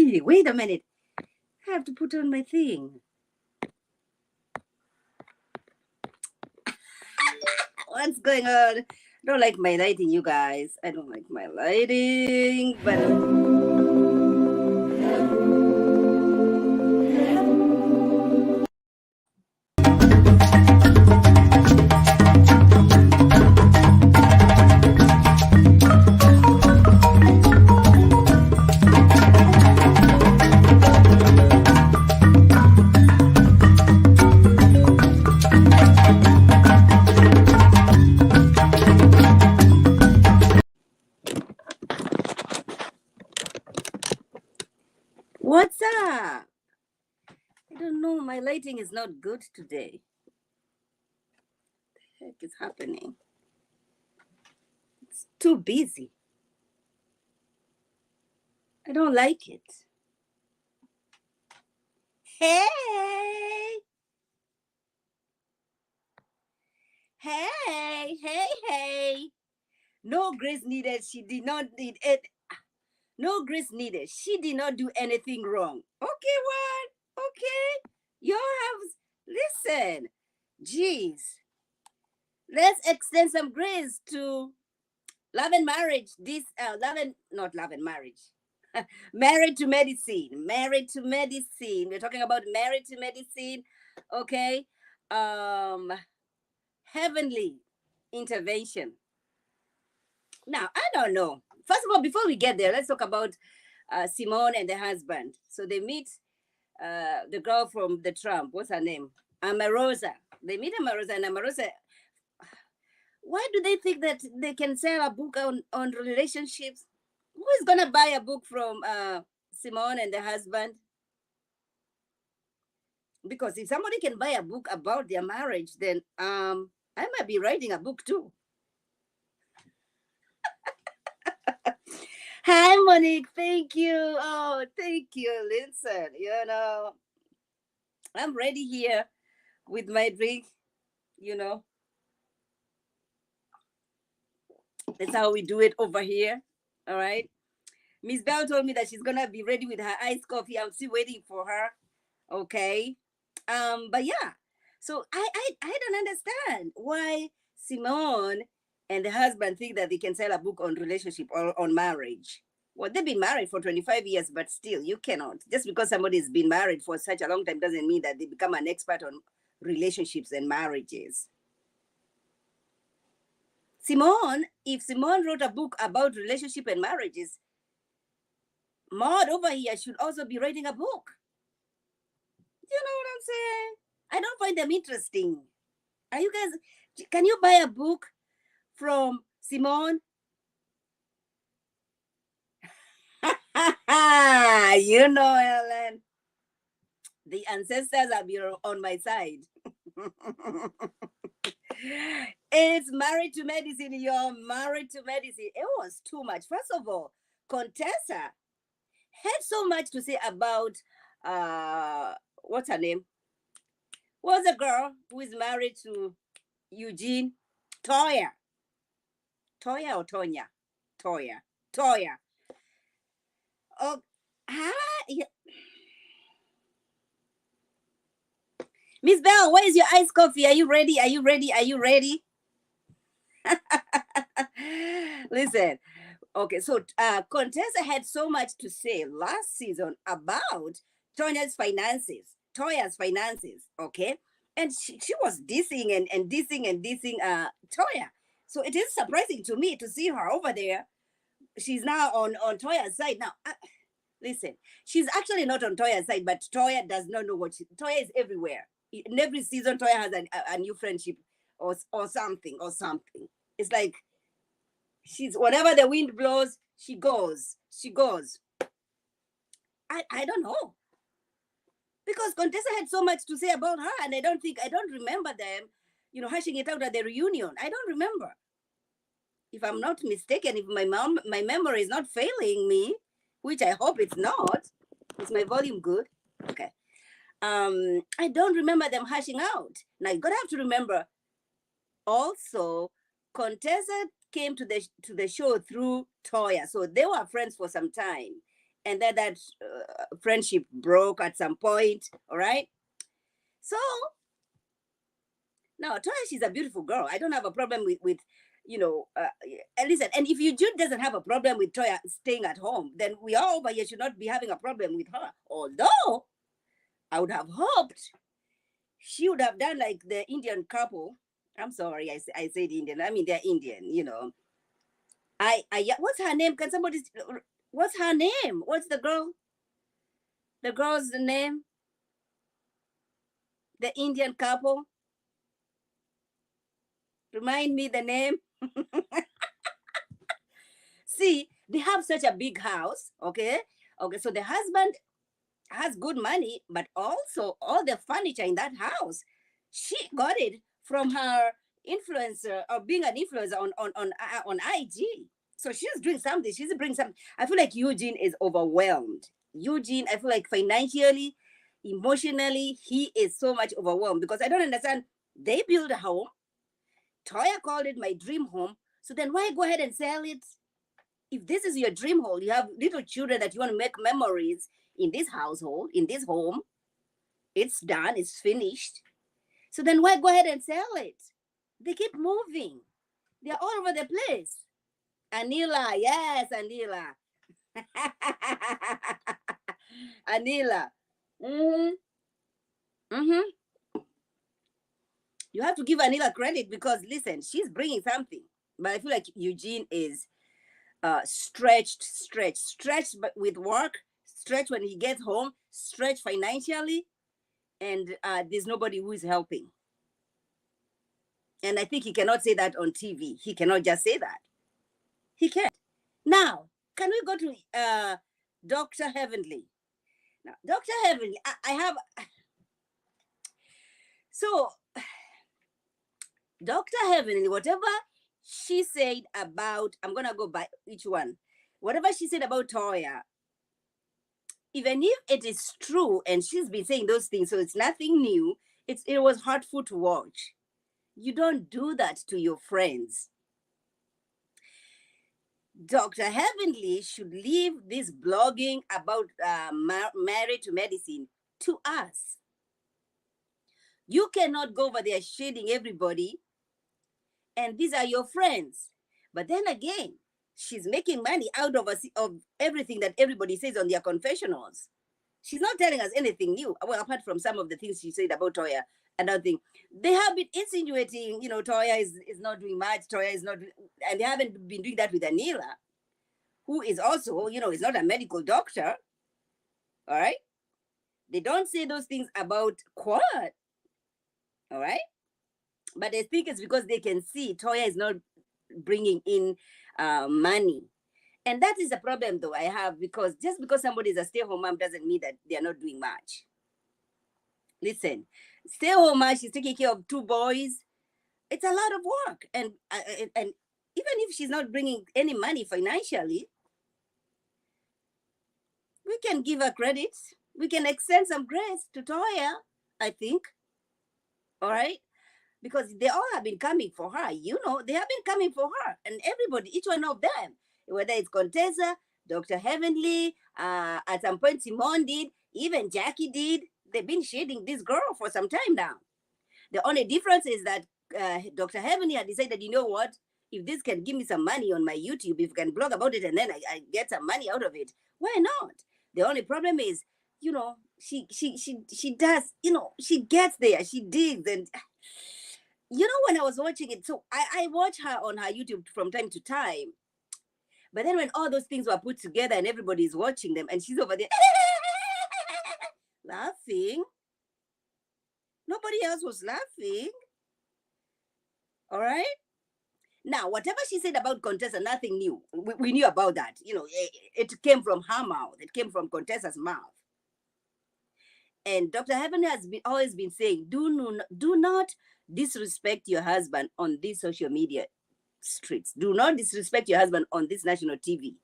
Wait a minute. I have to put on my thing. What's going on? I don't like my lighting, you guys. I don't like my lighting, but what's up? I don't know. My lighting is not good today. What the heck is happening? It's too busy. I don't like it. Hey! Hey! No grace needed. She did not need it. No grace needed. She did not do anything wrong. Okay, what? Okay. You have, listen. Jeez. Let's extend some grace to love and marriage. Not love and marriage. Married to medicine. Married to medicine. We're talking about married to medicine. Okay. Heavenly intervention. Now, I don't know. First of all, before we get there, let's talk about Simone and the husband. So they meet the girl from the Trump. What's her name? Omarosa. They meet Omarosa, and Omarosa. Why do they think that they can sell a book on relationships? Who is gonna buy a book from Simone and the husband? Because if somebody can buy a book about their marriage, then I might be writing a book too. Hi, Monique. Thank you. Oh, thank you. Listen, I'm ready here with my drink, you know. That's how we do it over here. All right. Miss Bell told me that she's gonna be ready with her iced coffee. I'm still waiting for her. Okay. But yeah. So I don't understand why Simone and the husband think that they can sell a book on relationship or on marriage. Well, they've been married for 25 years, but still, you cannot. Just because somebody's been married for such a long time doesn't mean that they become an expert on relationships and marriages. If Simone wrote a book about relationship and marriages, Maud over here should also be writing a book. You know what I'm saying? I don't find them interesting. Are you guys, can you buy a book from Simone? You know, Ellen, the ancestors are on my side. It's married to medicine. You're married to medicine. It was too much. First of all, Contessa had so much to say about what's her name? Was a girl who is married to Eugene? Toya. Toya or Tonya? Toya. Oh, yeah. Miss Bell, where is your iced coffee? Are you ready? Listen. Okay, so Contessa had so much to say last season about Toya's finances, okay? And she was dissing and dissing Toya. So it is surprising to me to see her over there. She's now on Toya's side. Now, listen, she's actually not on Toya's side, but Toya does not know Toya is everywhere. In every season, Toya has a new friendship or something. It's like she's, whenever the wind blows, she goes. I don't know. Because Contessa had so much to say about her, and I don't remember them, hashing it out at the reunion. I don't remember. If I'm not mistaken, if my memory is not failing me, which I hope it's not. Is my volume good? Okay. I don't remember them hashing out. Now you're gonna have to remember also, Contessa came to the show through Toya, so they were friends for some time. and then that friendship broke at some point. All right. So now Toya, she's a beautiful girl. I don't have a problem with listen. And if Eugene doesn't have a problem with Toya staying at home, then we all over here should not be having a problem with her. Although I would have hoped she would have done like the Indian couple. I'm sorry, I said Indian. I mean they're Indian. What's her name? Can somebody? What's her name? What's the girl? The girl's name? The Indian couple. Remind me the name. See, they have such a big house. Okay. So the husband has good money, but also all the furniture in that house, she got it from her influencer or being an influencer on IG. So she's doing something. She's bringing something. I feel like Eugene is overwhelmed. Eugene, I feel like financially, emotionally, he is so much overwhelmed because I don't understand. They build a home. Toya called it my dream home. So then why go ahead and sell it? If this is your dream home, you have little children that you want to make memories in this household, in this home. It's done, it's finished. So then why go ahead and sell it? They keep moving. They're all over the place. Anila, yes, Anila. Anila. You have to give Anila credit because listen, she's bringing something. But I feel like Eugene is stretched but with work, stretched when he gets home, stretched financially, and there's nobody who is helping. And I think he cannot say that on TV. He cannot just say that. He can't. Now, can we go to Dr. Heavenly? Now, Dr. Heavenly, I have... So, Dr. Heavenly, whatever she said about, I'm going to go by each one. Whatever she said about Toya, even if it is true and she's been saying those things, so it's nothing new, it was hurtful to watch. You don't do that to your friends. Dr. Heavenly should leave this blogging about married to medicine to us. You cannot go over there shading everybody, and these are your friends. But then again, she's making money out of everything that everybody says on their confessionals. She's not telling us anything new. Well, apart from some of the things she said about Toya, another thing. They have been insinuating, Toya is not doing much, Toya is not, and they haven't been doing that with Anila, who is also, is not a medical doctor. All right? They don't say those things about Quad. All right? But I think it's because they can see Toya is not bringing in money. And that is a problem, though, I have, because just because somebody is a stay-at-home mom doesn't mean that they're not doing much. Listen, stay-at-home mom, she's taking care of 2 boys. It's a lot of work. And even if she's not bringing any money financially, we can give her credit. We can extend some grace to Toya, I think. All right? Because they all have been coming for her. They have been coming for her. And everybody, each one of them, whether it's Contessa, Dr. Heavenly, at some point Simone did, even Jackie did. They've been shading this girl for some time now. The only difference is that Dr. Heavenly had decided, you know what? If this can give me some money on my YouTube, if I can blog about it and then I get some money out of it, why not? The only problem is, she does, she gets there, she digs. And, when I was watching it, so I watch her on her YouTube from time to time. But then when all those things were put together and everybody's watching them and she's over there laughing, nobody else was laughing. All right? Now, whatever she said about Contessa, nothing new. We knew about that. It came from her mouth. It came from Contessa's mouth. And Dr. Heaven has always been saying, do not disrespect your husband on these social media streets. Do not disrespect your husband on this national TV.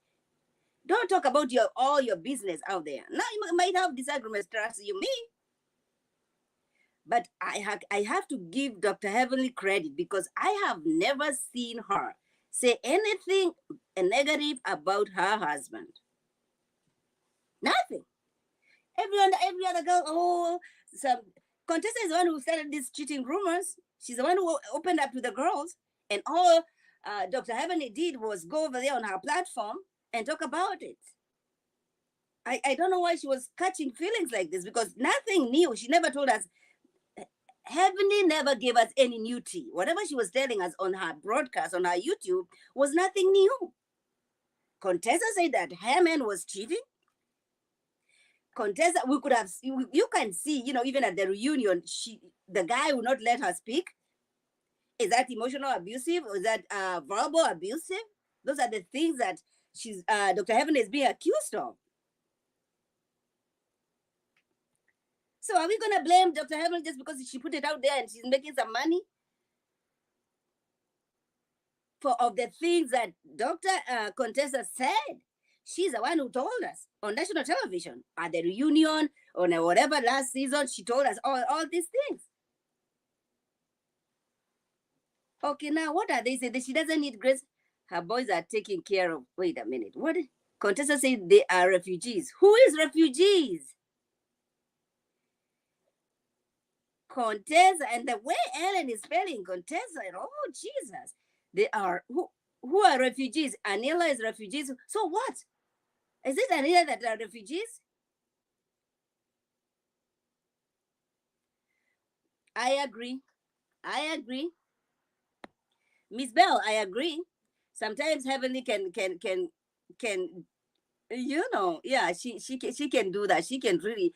Don't talk about all your business out there. Now, you might have disagreements, trust you, me. But I have to give Dr. Heavenly credit because I have never seen her say anything negative about her husband. every other girl. Oh, some Contessa is the one who started these cheating rumors. She's the one who opened up to the girls, and all Dr. Heavenly did was go over there on her platform and talk about it. I don't know why she was catching feelings like this, because nothing new. She never told us. Heavenly never gave us any new tea. Whatever she was telling us on her broadcast, on her YouTube, was nothing new. Contessa said that Hammond was cheating. Contessa, we could have, you can see, even at the reunion, the guy would not let her speak. Is that emotional abusive? Or is that verbal abusive? Those are the things that Dr. Heaven is being accused of. So are we going to blame Dr. Heaven just because she put it out there and she's making some money? Of the things that Dr. Contessa said, she's the one who told us on national television, at the reunion, or whatever last season, she told us all these things. Okay, now what are they saying? That she doesn't need grace. Her boys are taken care of. Wait a minute. What? Contessa said they are refugees. Who is refugees? Contessa, and the way Ellen is spelling Contessa, oh Jesus, they are who are refugees? Anila is refugees. So what? Is it Anila that are refugees? I agree. Miss Bell, I agree. Sometimes Heavenly can yeah, she can do that. She can really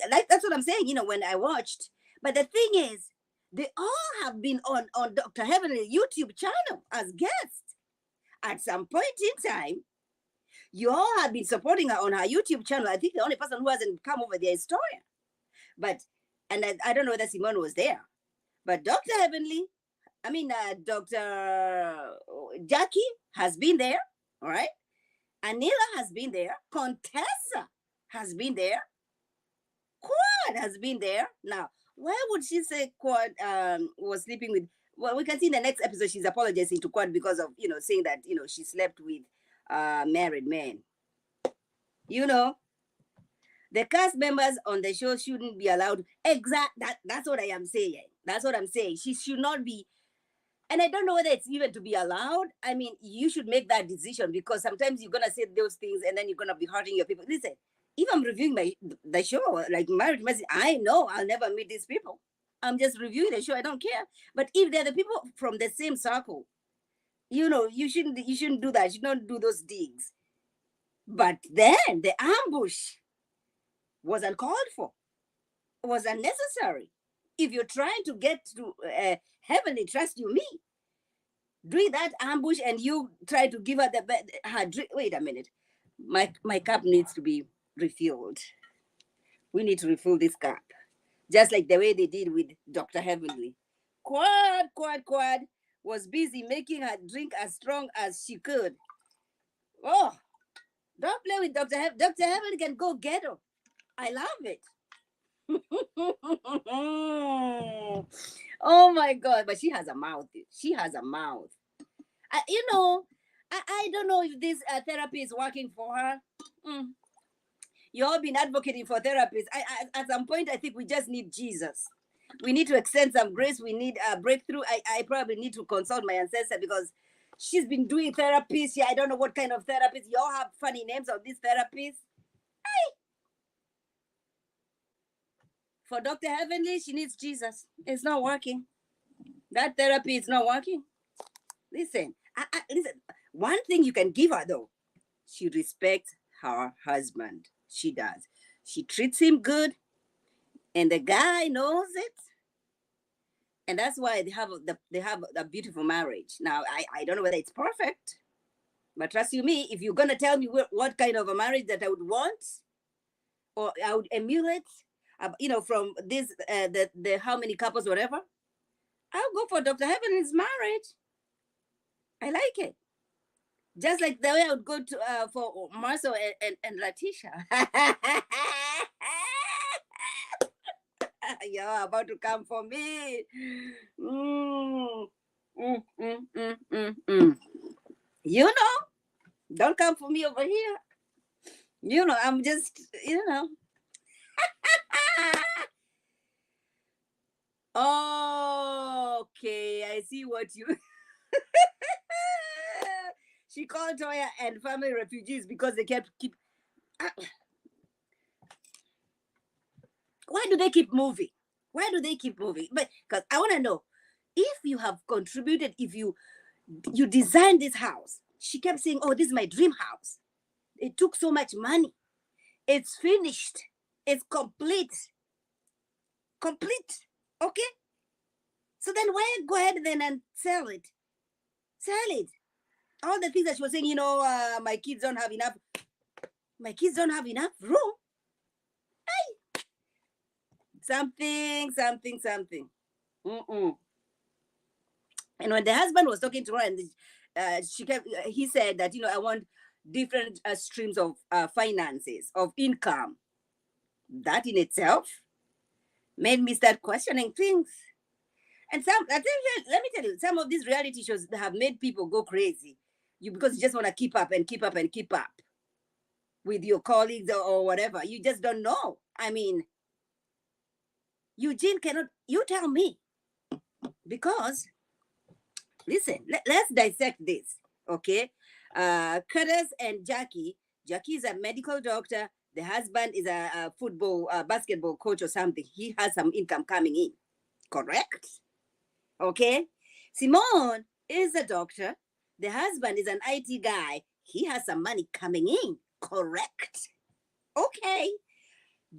that's what I'm saying, when I watched. But the thing is, they all have been on Dr. Heavenly YouTube channel as guests. At some point in time, you all have been supporting her on her YouTube channel. I think the only person who hasn't come over there is Toya. But, and I don't know whether Simone was there. But Dr. Heavenly, Dr. Jackie has been there, all right? Anila has been there. Contessa has been there. Quad has been there. Now, why would she say Quad was sleeping with? Well, we can see in the next episode she's apologizing to Quad because of saying that she slept with married men. The cast members on the show shouldn't be allowed. That's what I am saying. That's what I'm saying. She should not be. And I don't know whether it's even to be allowed. I mean, you should make that decision, because sometimes you're gonna say those things and then you're gonna be hurting your people. Listen, if I'm reviewing the show, like Married Mercy, I know I'll never meet these people. I'm just reviewing the show. I don't care. But if they're the people from the same circle, you shouldn't do that. You should not do those digs. But then the ambush was uncalled for. It was unnecessary. If you're trying to get to Heavenly, trust you me, doing that ambush and you try to give her her drink. Wait a minute. My cup needs to be refilled. We need to refill this cup. Just like the way they did with Dr. Heavenly. Quad was busy making her drink as strong as she could. Oh, don't play with Dr. Heaven. Dr. Heaven can go get her. I love it. Oh my God, but she has a mouth. She has a mouth. I don't know if this therapy is working for her. You all been advocating for therapists. At some point, I think we just need Jesus. We need to extend some grace. We need a breakthrough. I probably need to consult my ancestor, because she's been doing therapies. Yeah, I don't know what kind of therapists. You all have funny names of these therapists. For Dr. Heavenly, she needs Jesus. It's not working. That therapy is not working. Listen, listen. One thing you can give her, though, she respects her husband. She does. She treats him good, and the guy knows it. And that's why they have a beautiful marriage. Now, I don't know whether it's perfect, but trust you me, if you're gonna tell me what kind of a marriage that I would want, or I would emulate, from this the how many couples, whatever, I'll go for Dr. Heaven's marriage. I like it. Just like the way I would go to for Marcel and Letitia. You're about to come for me. Don't come for me over here. I'm just, Okay, I see what you. She called Toya and family refugees because they keep. Ah, why do they keep moving? Why do they keep moving? But because I want to know if you have contributed, if you designed this house. She kept saying, "Oh, this is my dream house. It took so much money. It's finished. It's complete. Complete. Okay. So then why go ahead then and sell it? Sell it. All the things that she was saying, my kids don't have enough. My kids don't have enough room. Something, something, something. Mm-mm. And when the husband was talking to her, and he said that I want different streams of finances of income. That in itself made me start questioning things. And let me tell you, some of these reality shows have made people go crazy. Because you just want to keep up and keep up and keep up with your colleagues or whatever. You just don't know. I mean, Eugene cannot. You tell me, because listen, let's dissect this, okay? Curtis and Jackie. Jackie is a medical doctor. The husband is a football, basketball coach or something. He has some income coming in, correct? Okay. Simone is a doctor. The husband is an IT guy. He has some money coming in, correct? Okay.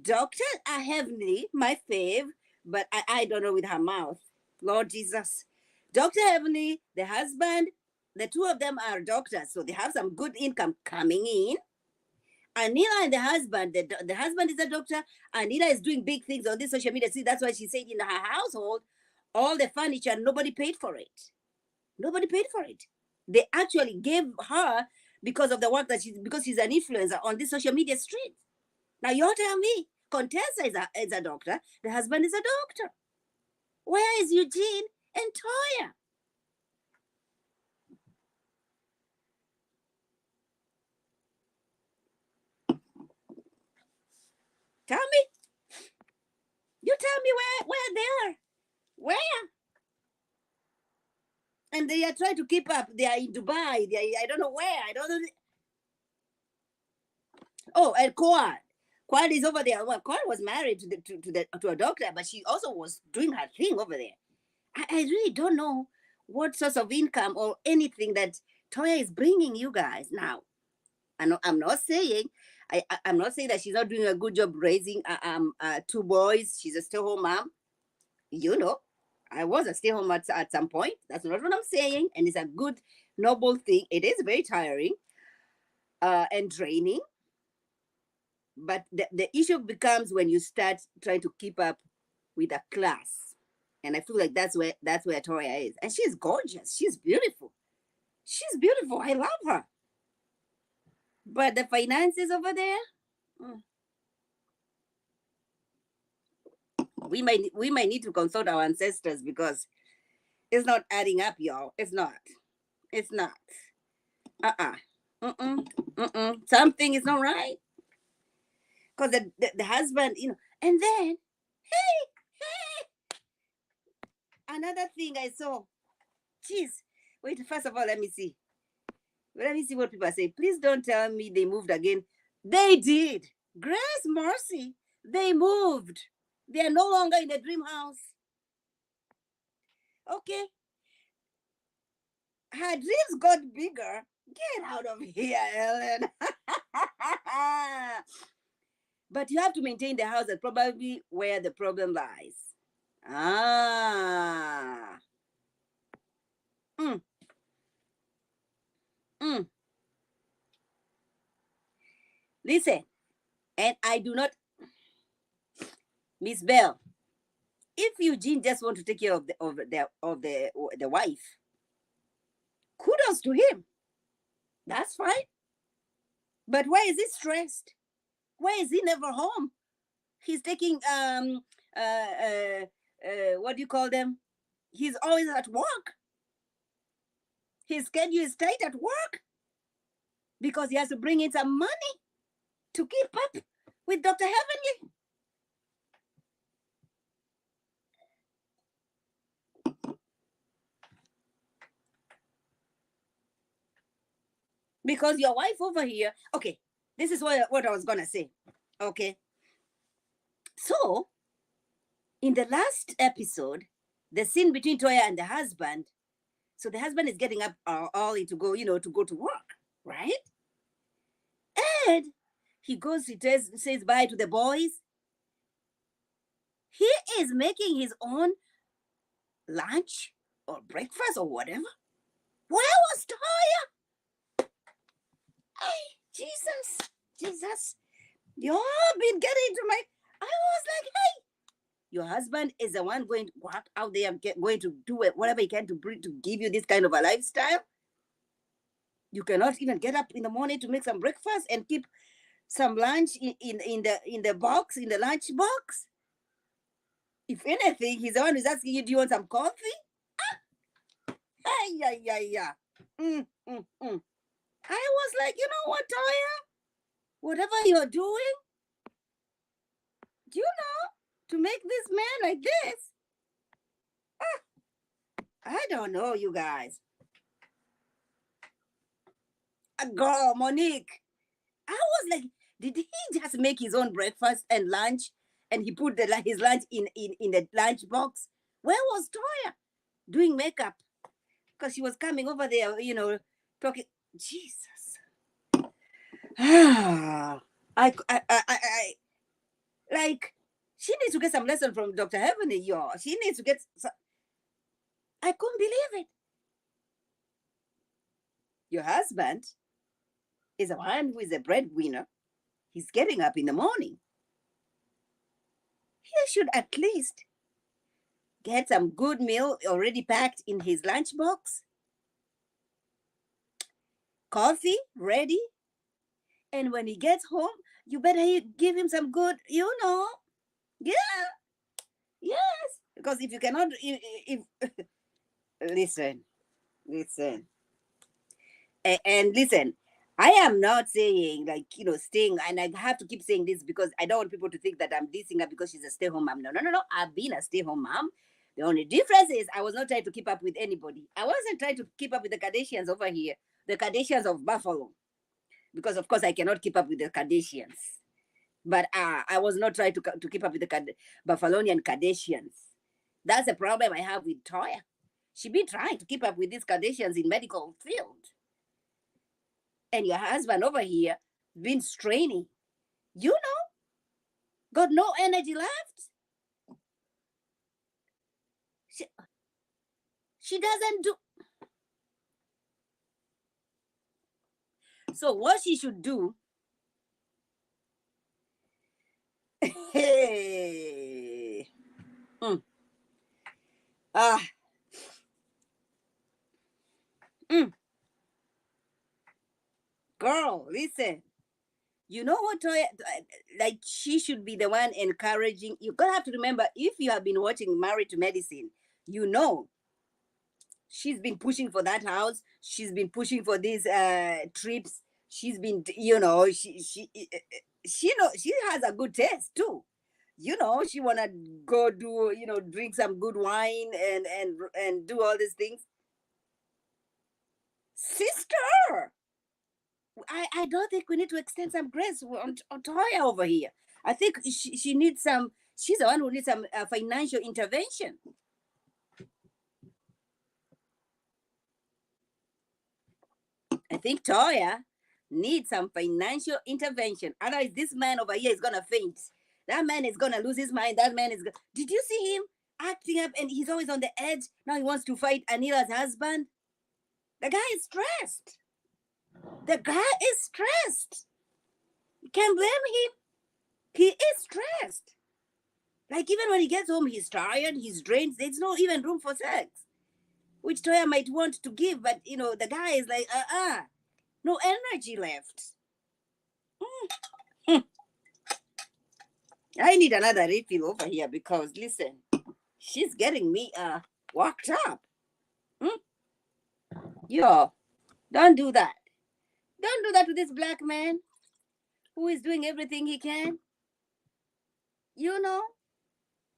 Dr. Heavenly, my fave, but I don't know with her mouth. Lord Jesus. Dr. Heavenly, the husband, the two of them are doctors, so they have some good income coming in. Anila and the husband, the husband is a doctor. Anila is doing big things on this social media. See, that's why she said in her household, all the furniture, nobody paid for it. Nobody paid for it. They actually gave her because of the work because she's an influencer on this social media street. Now you tell me, Contessa is a doctor. The husband is a doctor. Where is Eugene and Toya? Tell me. You tell me where they are. Where? And they are trying to keep up. They are in Dubai. I don't know where. I don't know. Oh, and Quad. Quad is over there. Well, Quad was married to a doctor, but she also was doing her thing over there. I really don't know what source of income or anything that Toya is bringing you guys now. I'm not saying I'm not saying that she's not doing a good job raising two boys. She's a stay-home mom. You know, I was a stay-home at some point. That's not what I'm saying, and it's a good, noble thing. It is very tiring and draining, but the issue becomes when you start trying to keep up with a class, and I feel like that's where Toya is, and she's gorgeous. She's beautiful. She's beautiful. I love her. But the finances over there, mm, we might need to consult our ancestors because it's not adding up, y'all. It's not. It's not. Uh-uh. Mm-mm. Mm-mm. Something is not right. Because the husband, and then, hey, another thing I saw. Jeez. Wait, first of all, let me see. Let me see what people are saying. Please don't tell me they moved again. They did. Grace Mercy. They moved. They are no longer in the dream house. Okay. Her dreams got bigger. Get out of here, Ellen. But you have to maintain the house. That's probably where the problem lies. Ah. Mm, mm. Listen, and I do not, Miss Bell. If Eugene just want to take care of the wife, kudos to him. That's fine. But why is he stressed? Why is he never home? He's taking what do you call them? He's always at work. His schedule is tight at work because he has to bring in some money to keep up with Dr. Heavenly. Because your wife over here, okay, this is what I was gonna say. Okay. So in the last episode, the scene between Toya and the husband, so the husband is getting up early to go, to go to work, right? And he goes, says bye to the boys. He is making his own lunch or breakfast or whatever. Where was Toya? Hey, Jesus. You've been getting to my. I was like, hey, your husband is the one going to work out there, going to do it, whatever he can to give you this kind of a lifestyle. You cannot even get up in the morning to make some breakfast and keep some lunch in the box, in the lunch box. If anything, he's the one who's asking you, do you want some coffee? Yeah. I was like, you know what, Toya? Whatever you're doing, to make this man like this, I don't know, you guys. Girl, Monique, I was like, did he just make his own breakfast and lunch, and he put his lunch in the lunch box? Where was Toya doing makeup? Because she was coming over there, talking. Jesus. I like, she needs to get some lesson from Dr. Heavenly, y'all. She needs to get some. I couldn't believe it. Your husband is a one who is a breadwinner. He's getting up in the morning. He should at least get some good meal already packed in his lunchbox. Coffee ready. And when he gets home, you better give him some good, Yeah. Yes. Because if you cannot, if listen. And listen, I am not saying staying, and I have to keep saying this because I don't want people to think that I'm dissing her because she's a stay-home mom. No. I've been a stay-home mom. The only difference is I was not trying to keep up with anybody. I wasn't trying to keep up with the Kardashians over here, the Kardashians of Buffalo, because of course I cannot keep up with the Kardashians. But I was not trying to keep up with the Buffalonian Kardashians. That's the problem I have with Toya. She been trying to keep up with these Kardashians in medical field. And your husband over here been straining. Got no energy left. She doesn't do. So what she should do, hey, girl, listen. You know what, Toya? Like, she should be the one encouraging. You're gonna have to remember, if you have been watching Married to Medicine, she's been pushing for that house. She's been pushing for these trips. She's been, she has a good taste too. She wanna go do, drink some good wine and do all these things. Sister, I don't think we need to extend some grace on Toya over here. I think she needs some. She's the one who needs some financial intervention. I think Toya needs some financial intervention. Otherwise, this man over here is gonna faint. That man is gonna lose his mind. That man is. Did you see him acting up? And he's always on the edge. Now he wants to fight Anila's husband. The guy is stressed. You can't blame him. He is stressed. Like, even when he gets home, he's tired, he's drained. There's no even room for sex, which Toya might want to give, but the guy is like, no energy left. I need another refill over here because, listen, she's getting me worked up. Yo, don't do that. Don't do that to this black man who is doing everything he can.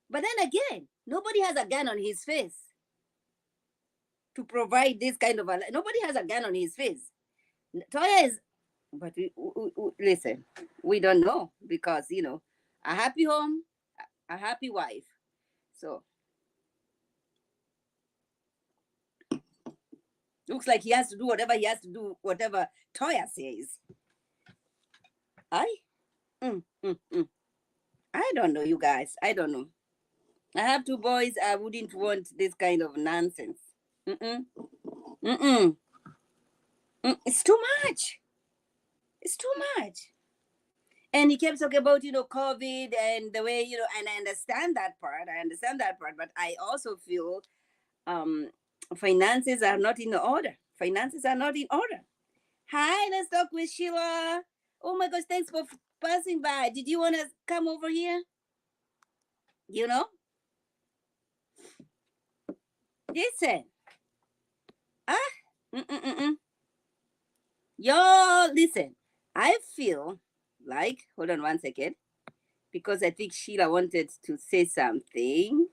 But then again, nobody has a gun on his face to provide this kind of nobody has a gun on his face. Toya is, but listen, we don't know because a happy home, a happy wife. So looks like he has to do whatever he has to do, whatever Toya says. I, mm, mm, mm. I don't know, you guys. I don't know. I have two boys. I wouldn't want this kind of nonsense. Mm-mm. Mm-mm. It's too much. It's too much. And he kept talking about, COVID and the way, and I understand that part. I understand that part. But I also feel um, finances are not in order. Finances are not in order. Hi, let's talk with Sheila. Oh my gosh, thanks for passing by. Did you want to come over here? You know? Listen. Ah, mm-mm-mm. Y'all, listen. I feel like, hold on one second, because I think Sheila wanted to say something.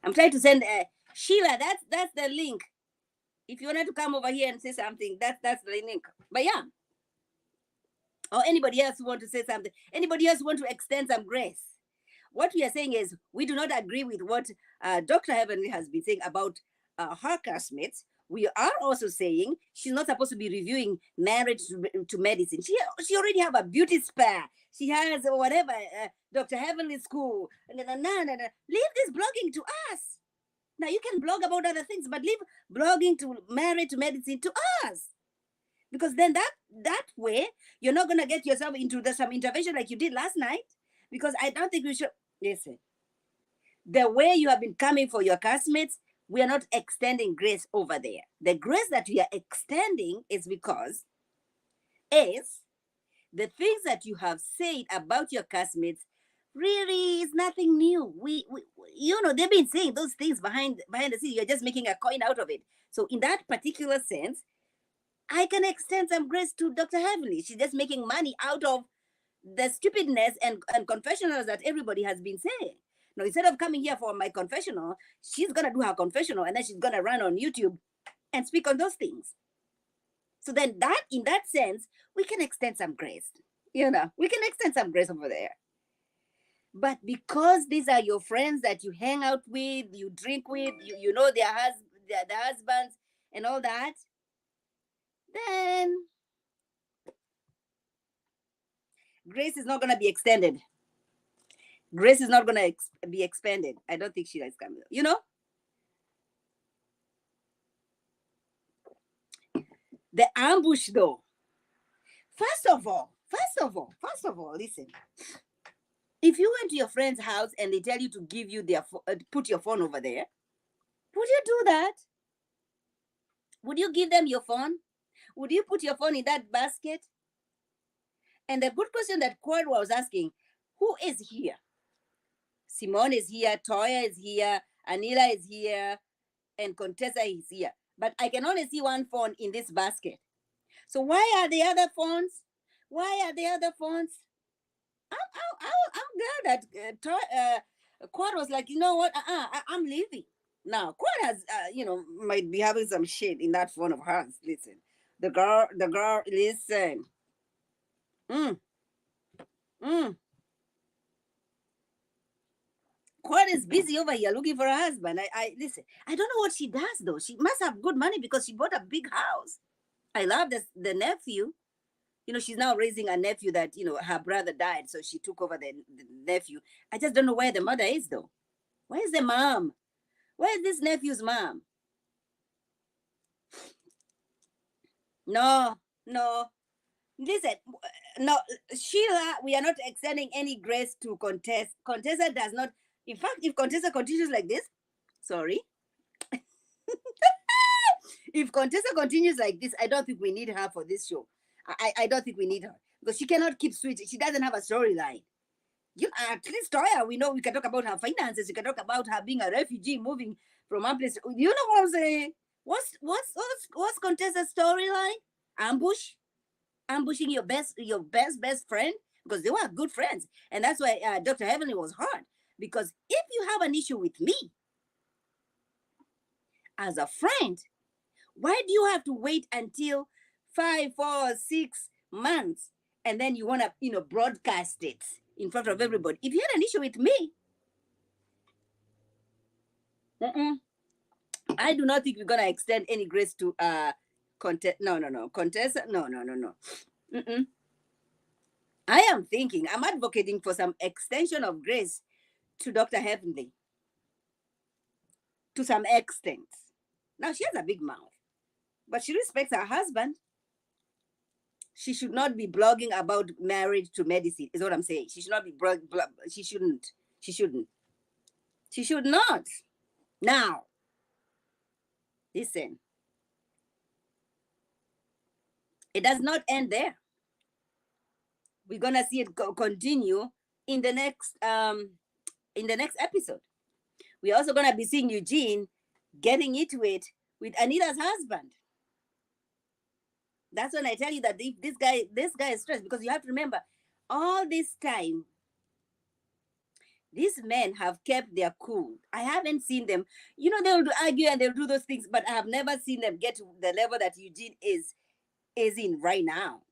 I'm trying to send Sheila. That's the link. If you wanted to come over here and say something, that's the link. But yeah, or anybody else who want to say something. Anybody else want to extend some grace? What we are saying is we do not agree with what Dr. Heavenly has been saying about her classmates. We are also saying she's not supposed to be reviewing marriage to medicine. She already have a beauty spa. She has whatever, Dr. Heavenly School. Leave this blogging to us. Now you can blog about other things, but leave blogging to marriage to medicine to us. Because then that way you're not gonna get yourself into some intervention like you did last night. Because I don't think we should listen. The way you have been coming for your classmates, we are not extending grace over there. The grace that we are extending is because is the things that you have said about your classmates really is nothing new. We they've been saying those things behind the scenes. You're just making a coin out of it. So in that particular sense, I can extend some grace to Dr. Heavenly. She's just making money out of the stupidness and confessionals that everybody has been saying. Now, instead of coming here for my confessional, she's gonna do her confessional and then she's gonna run on YouTube and speak on those things. So then that in that sense, we can extend some grace. We can extend some grace over there. But because these are your friends that you hang out with, you drink with, you know their husbands and all that, then grace is not going to be extended. Grace is not going to be expanded. I don't think Sheila is coming. The ambush, though. First of all, listen. If you went to your friend's house and they tell you to give you put your phone over there, would you do that? Would you give them your phone? Would you put your phone in that basket? And the good question that Quad was asking, who is here? Simone is here, Toya is here, Anila is here, and Contessa is here. But I can only see one phone in this basket. So why are the other phones? I'm glad that Quad was like, you know what? I'm leaving. Now, Quad has, might be having some shit in that phone of hers. Listen, the girl, listen. Quad is busy over here looking for a husband. I listen. I don't know what she does though. She must have good money because she bought a big house. I love the nephew. She's now raising a nephew that her brother died, so she took over the nephew. I just don't know where the mother is though. Where's the mom? Where's this nephew's mom? No. Listen, no, Sheila, we are not extending any grace to Contessa. Contessa does not. In fact, if Contessa continues like this, sorry. If Contessa continues like this, I don't think we need her for this show. I don't think we need her because she cannot keep switching. She doesn't have a storyline. At least Toya, we know we can talk about her finances. We can talk about her being a refugee moving from one place. You know what I'm saying? What's Contessa's storyline? Ambushing your best friend, because they were good friends, and that's why Dr. Heavenly was hard Because if you have an issue with me as a friend, why do you have to wait until 5, 4, 6 months and then you want to, broadcast it in front of everybody? If you had an issue with me, I do not think we're gonna extend any grace to contest. No, Contessa. No. I am thinking, I'm advocating for some extension of grace to Dr. Heavenly to some extent. Now she has a big mouth, but she respects her husband. She should not be blogging about marriage to medicine, is what I'm saying. She should not be she shouldn't. She shouldn't. She should not. Now, listen. It does not end there. We're gonna see it continue in the next episode. We're also gonna be seeing Eugene getting into it with Anita's husband. That's when I tell you that this guy is stressed, because you have to remember, all this time, these men have kept their cool. I haven't seen them, they'll argue and they'll do those things, but I have never seen them get to the level that Eugene is in right now.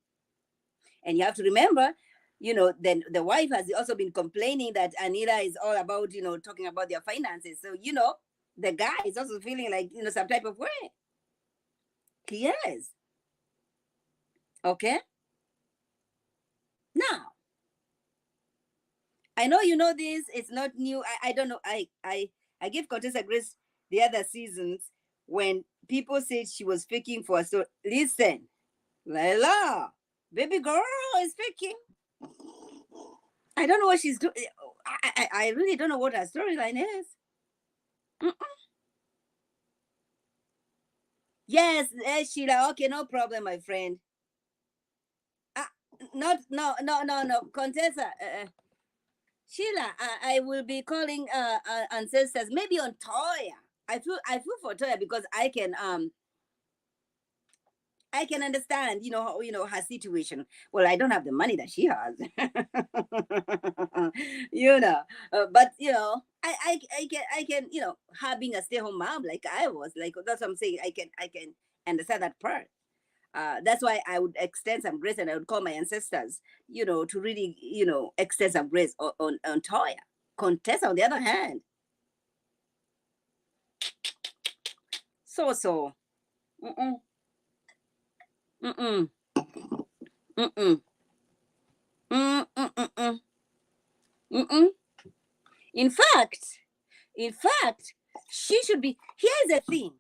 And you have to remember, then the wife has also been complaining that Anita is all about, talking about their finances. So, the guy is also feeling like, some type of way. He is. Okay? Now, I know you know this. It's not new. I don't know. I gave Contessa Grace the other seasons when people said she was faking for us. So listen, Layla, baby girl is faking. I don't know what she's doing. I really don't know what her storyline is. Yes, Sheila. Okay, no problem, my friend. No, Contessa. Sheila, I will be calling ancestors maybe on Toya. I feel for Toya because I can understand, her situation. Well, I don't have the money that she has, but I can, her being a stay-home mom like I was, like that's what I'm saying. I can understand that part. That's why I would extend some grace, and I would call my ancestors, to really, extend some grace on Toya. Contessa, on the other hand, so. Mm-mm. Mm-mm. Mm-mm. Mm-mm. Mm-mm. In fact, she should be. Here's the thing.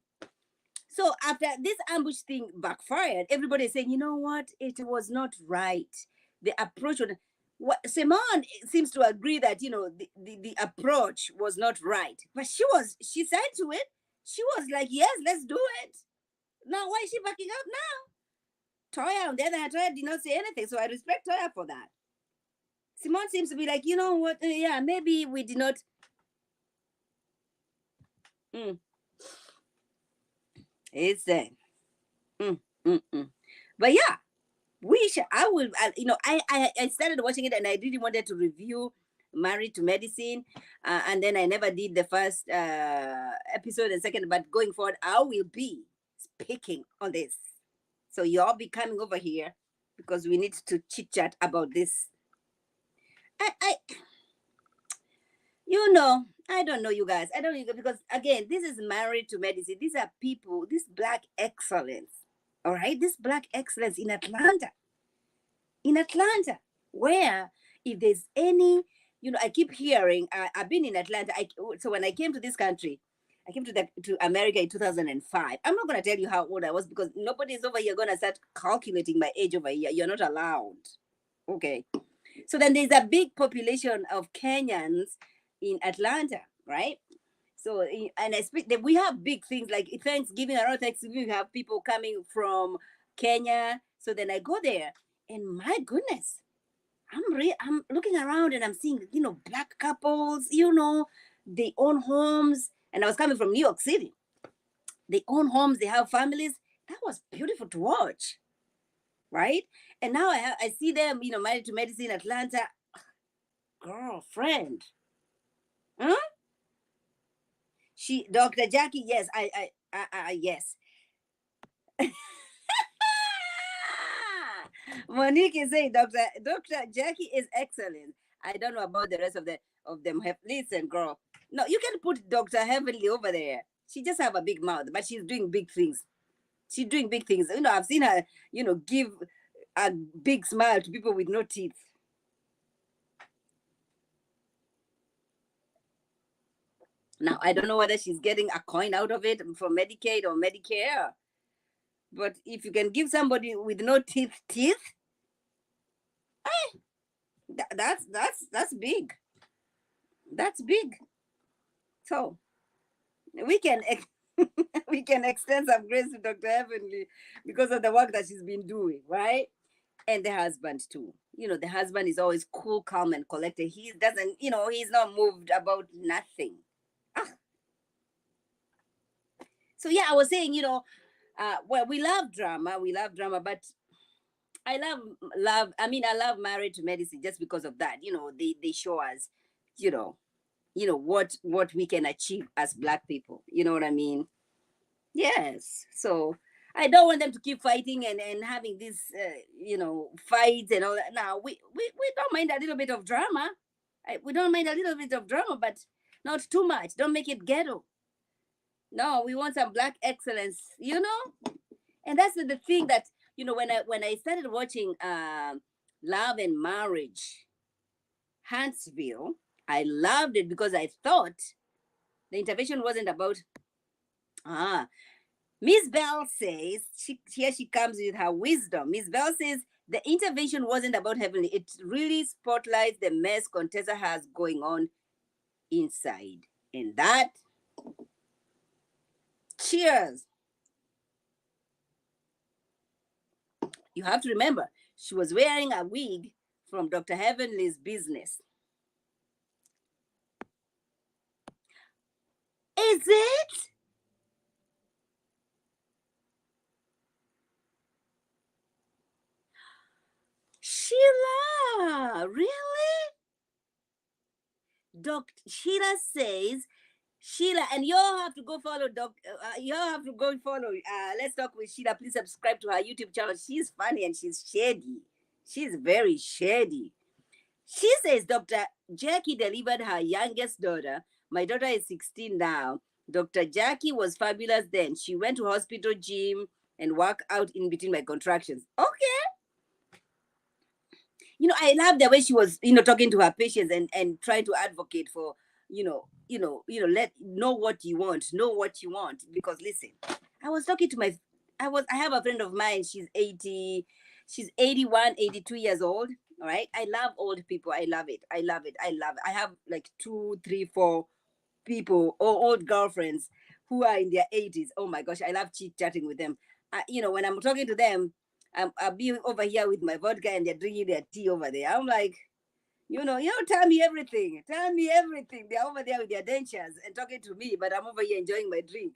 So after this ambush thing backfired, everybody is saying, you know what? It was not right. The approach was. Simone seems to agree that, the approach was not right. But she said to it, she was like, yes, let's do it. Now, why is she backing up now? Toya, on the other hand, Toya did not say anything. So I respect Toya for that. Simone seems to be like, you know what? Yeah, maybe we did not. It's there. But yeah, I will, I started watching it and I really wanted to review Married to Medicine. And then I never did the first episode and second, but going forward, I will be speaking on this. So you all be coming over here because we need to chit chat about this. I don't know, you guys. I don't know, because again, this is Married to Medicine. These are people, this Black excellence. All right, this Black excellence in Atlanta, where if there's any, I keep hearing, I've been in Atlanta. So when I came to this country, I came to America in 2005. I'm not going to tell you how old I was because nobody's over here going to start calculating my age over here. You're not allowed. Okay. So then there's a big population of Kenyans in Atlanta, right? So, and we have big things like Thanksgiving, around Thanksgiving, we have people coming from Kenya. So then I go there and my goodness, I'm looking around and I'm seeing, Black couples, they own homes. And I was coming from New York City. They own homes, they have families. That was beautiful to watch, right? And now I see them, Married to Medicine, Atlanta. Girlfriend, Huh? Dr. Jackie, yes, yes. Monique is saying Dr. Jackie is excellent. I don't know about the rest of them. Listen, girl. No, you can put Dr. Heavenly over there. She just have a big mouth, but she's doing big things. She's doing big things. I've seen her, give a big smile to people with no teeth. Now, I don't know whether she's getting a coin out of it from Medicaid or Medicare, but if you can give somebody with no teeth, that's big. That's big. So we can we can extend some grace to Dr. Heavenly because of the work that she's been doing, right? And the husband too. The husband is always cool, calm, and collected. He doesn't, he's not moved about nothing. Ah. So yeah, I was saying, well, we love drama, but I love Married to Medicine just because of that. They show us, you know, what we can achieve as Black people. You know what I mean? Yes. So I don't want them to keep fighting and having these, fights and all that. Now we don't mind a little bit of drama. We don't mind a little bit of drama, but not too much. Don't make it ghetto. No, we want some Black excellence. And that's the thing that when I started watching Love and Marriage, Huntsville, I loved it because I thought the intervention wasn't about Miss Bell says here she comes with her wisdom. Miss Bell says the intervention wasn't about Heavenly. It really spotlights the mess Contessa has going on inside. And that, cheers. You have to remember, she was wearing a wig from Dr. Heavenly's business. Is it? Sheila, really? Dr. Sheila says, Sheila, and you all have to go follow you all have to go follow. Let's talk with Sheila. Please subscribe to her YouTube channel. She's funny and she's shady. She's very shady. She says Dr. Jackie delivered her youngest daughter. My daughter is 16 now. Dr. Jackie was fabulous then. She went to hospital gym and work out in between my contractions. Okay. I love the way she was, talking to her patients and trying to advocate for, let know what you want, Because listen, I was talking to I have a friend of mine. She's 81, 82 years old. All right. I love old people. I love it. I have like 2, 3, 4 people or old girlfriends who are in their 80s. Oh my gosh, I love chit chatting with them. When I'm talking to them, I'll be over here with my vodka and they're drinking their tea over there. I'm like, tell me everything. Tell me everything. They're over there with their dentures and talking to me, but I'm over here enjoying my drink.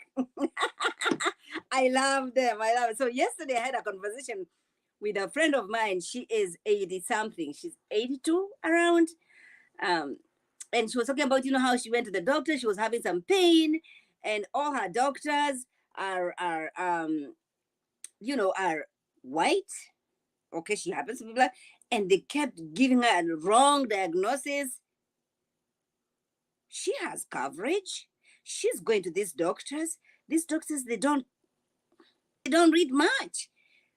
I love them. I love it. So yesterday I had a conversation with a friend of mine. She is 80 something. She's 82 around. And she was talking about, how she went to the doctor. She was having some pain, and all her doctors are white. Okay, she happens to be Black, and they kept giving her a wrong diagnosis. She has coverage. She's going to these doctors. These doctors, they don't read much.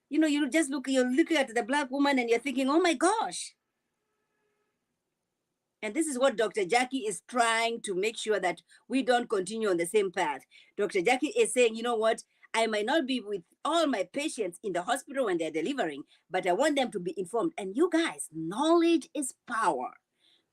You're looking at the Black woman and you're thinking, oh my gosh. And this is what Dr. Jackie is trying to make sure that we don't continue on the same path. Dr. Jackie is saying, you know what? I might not be with all my patients in the hospital when they're delivering, but I want them to be informed. And you guys, knowledge is power.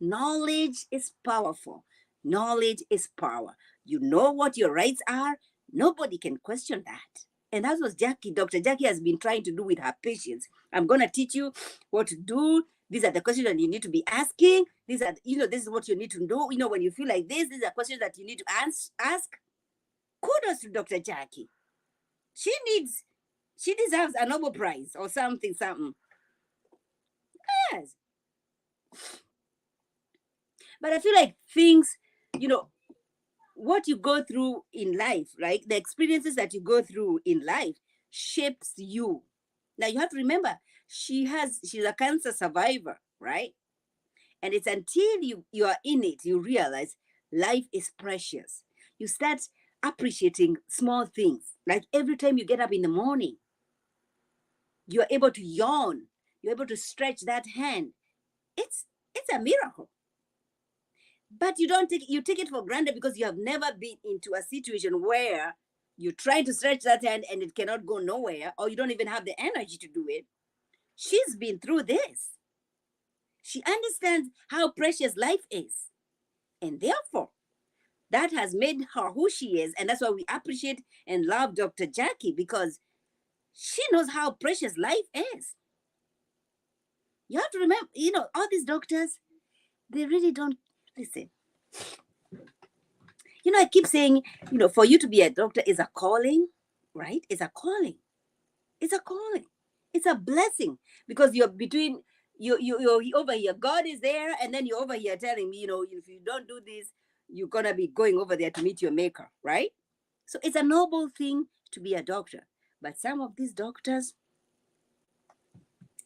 Knowledge is powerful. Knowledge is power. You know what your rights are. Nobody can question that. And that's what Dr. Jackie has been trying to do with her patients. I'm going to teach you what to do. These are the questions that you need to be asking. This is what you need to do. When you feel like this, these are questions that you need to ask. Kudos to Dr. Jackie. She deserves a Nobel Prize or something. Yes. But I feel like things you know, what you go through in life, right? The experiences that you go through in life shapes you. Now you have to remember, she's a cancer survivor, right? And it's until you are in it, you realize life is precious. You start appreciating small things. Like every time you get up in the morning, you're able to yawn, you're able to stretch that hand. It's a miracle. But you take it for granted because you have never been into a situation where you try to stretch that hand and it cannot go nowhere, or you don't even have the energy to do it. She's been through this. She understands how precious life is. And therefore, that has made her who she is. And that's why we appreciate and love Dr. Jackie, because she knows how precious life is. You have to remember, all these doctors, they really don't listen. I keep saying, for you to be a doctor is a calling, right? It's a calling. It's a calling. It's a blessing, because you're between you're over here. God is there, and then you're over here telling me, if you don't do this, you're gonna be going over there to meet your maker, right? So it's a noble thing to be a doctor. But some of these doctors,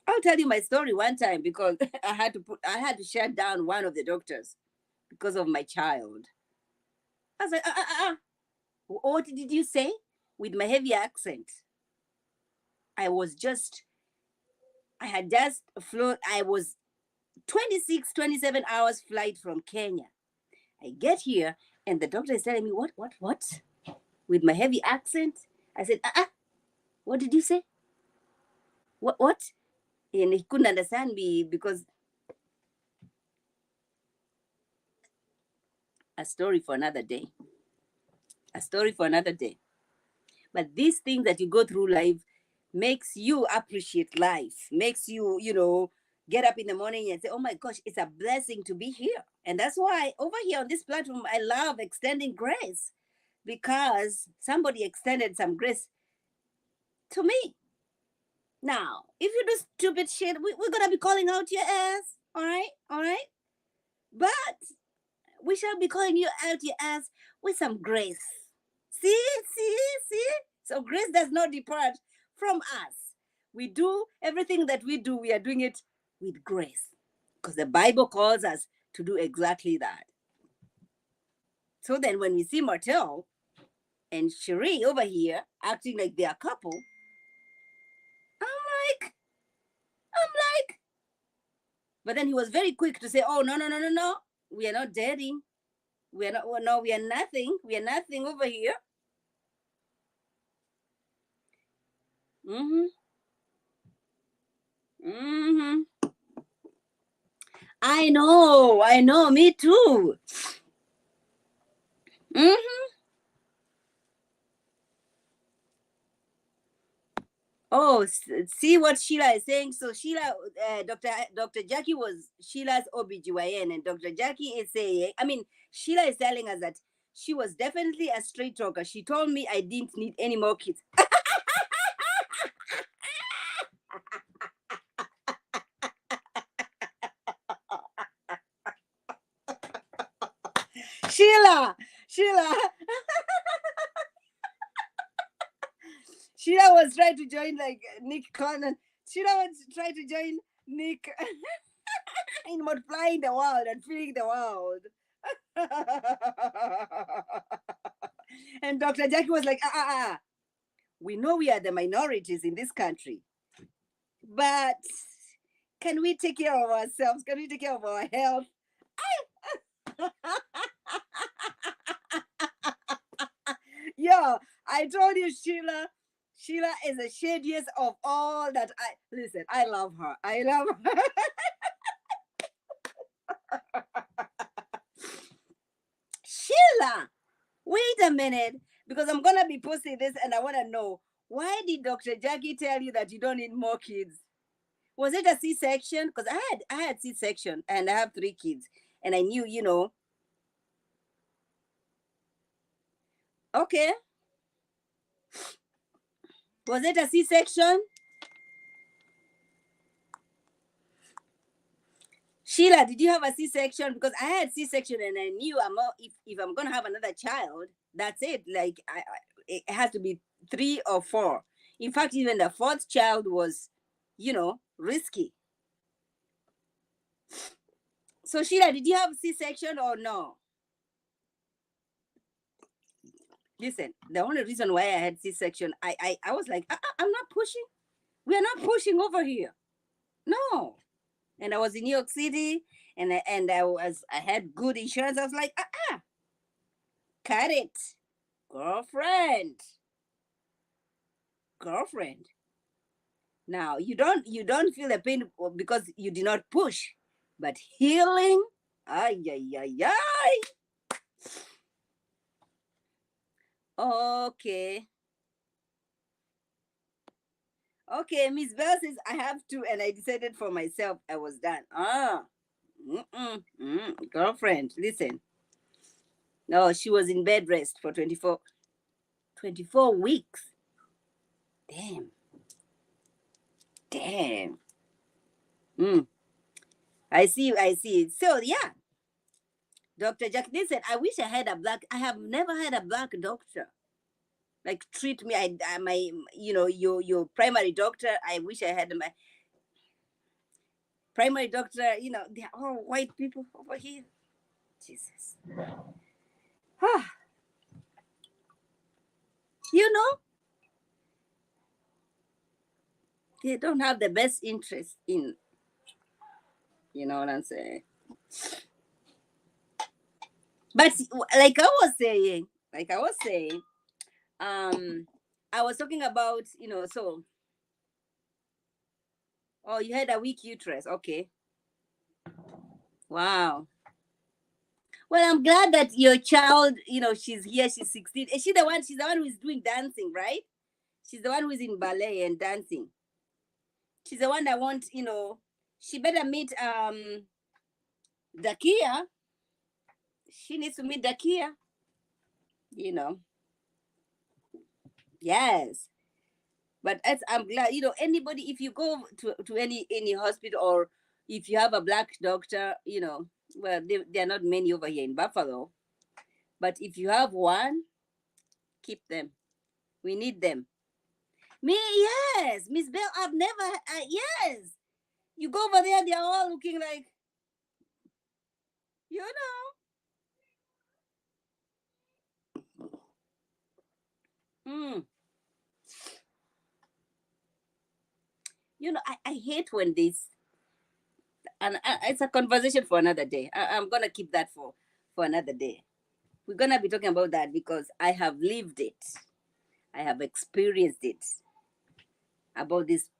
I'll tell you my story one time, because I had to shut down one of the doctors because of my child. I was like, what did you say? With my heavy accent. I had just flown. I was 26, 27 hours flight from Kenya. I get here and the doctor is telling me, what? With my heavy accent. I said, what did you say? What? And he couldn't understand me, because a story for another day. A story for another day. But these things that you go through life makes you appreciate life, makes you, get up in the morning and say, oh my gosh, it's a blessing to be here. And that's why over here on this platform, I love extending grace, because somebody extended some grace to me. Now, if you do stupid shit, we're going to be calling out your ass. All right? All right? But we shall be calling you out your ass with some grace. See? So grace does not depart from us. We do everything that we do, we are doing it with grace, because the Bible calls us to do exactly that. So then when we see Martel and Cherie over here acting like they're a couple, I'm like, but then he was very quick to say, oh, no. We are not dating. We are not, well, no, we are nothing. We are nothing over here. Mm-hmm. Mm-hmm. I know, me too. Mm-hmm. Oh, see what Sheila is saying. So Sheila, Dr. Jackie was Sheila's OBGYN, and Dr. Jackie is saying, Sheila is telling us that she was definitely a straight talker. She told me I didn't need any more kids. Sheila. Sheila was trying to join like Nick Cannon. Sheila was trying to join Nick in multiplying the world and filling the world. And Dr. Jackie was like, we know we are the minorities in this country, but can we take care of ourselves? Can we take care of our health? Yeah, I told you, Sheila. Sheila is the shadiest of all that listen. I love her. I love her. Sheila, wait a minute, because I'm gonna be posting this and I want to know, why did Dr. Jackie tell you that you don't need more kids? Was it a C-section? Because I had C-section and I have 3 kids, and I knew, Okay. Was it a C-section? Sheila, did you have a C-section? Because I had C-section and I knew if I'm gonna have another child, that's it. Like it has to be 3 or 4. In fact, even the 4th child was, risky. So Sheila, did you have C-section or no? Listen, the only reason why I had C-section, I was like, I'm not pushing. We are not pushing over here. No. And I was in New York City, and I had good insurance. I was like, cut it, girlfriend. Now you don't feel the pain because you did not push, but healing, ay ay ay ay. Okay. Okay, Miss Bell says I have to, and I decided for myself. I was done. Girlfriend, listen. No, she was in bed rest for 24 weeks. Damn. I see. So yeah, Dr. Jack, listen, I wish I have never had a black doctor. Like treat me, my, your primary doctor. I wish I had my primary doctor. They're all white people over here. Jesus. They don't have the best interest in, you know what I'm saying? But like I was saying, I was talking about, so, oh, you had a weak uterus. Okay. Wow. Well, I'm glad that your child, she's here, she's 16. Is she's the one who's doing dancing, right? She's the one who's in ballet and dancing. She's the one that wants, she better meet Dakia. She needs to meet Dakia. Yes. But I'm glad, anybody, if you go to any hospital, or if you have a black doctor, well, there are not many over here in Buffalo. But if you have one, keep them. We need them. Me, yes. Miss Bell, I've never, yes. You go over there, they're all looking like, you know. I hate when this, and it's a conversation for another day. I'm going to keep that for another day. We're going to be talking about that because I have lived it. I have experienced it, about this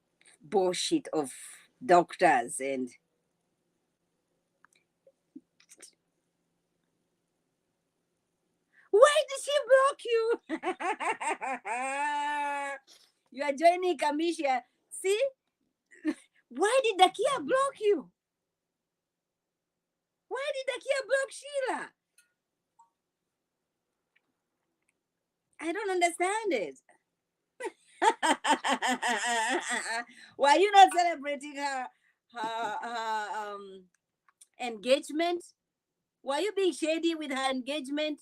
bullshit of doctors. And why did she block you? You are joining Kamisha. See? Why did Dakia block you? Why did Dakia block Sheila? I don't understand it. Why are you not celebrating her engagement? Why are you being shady with her engagement?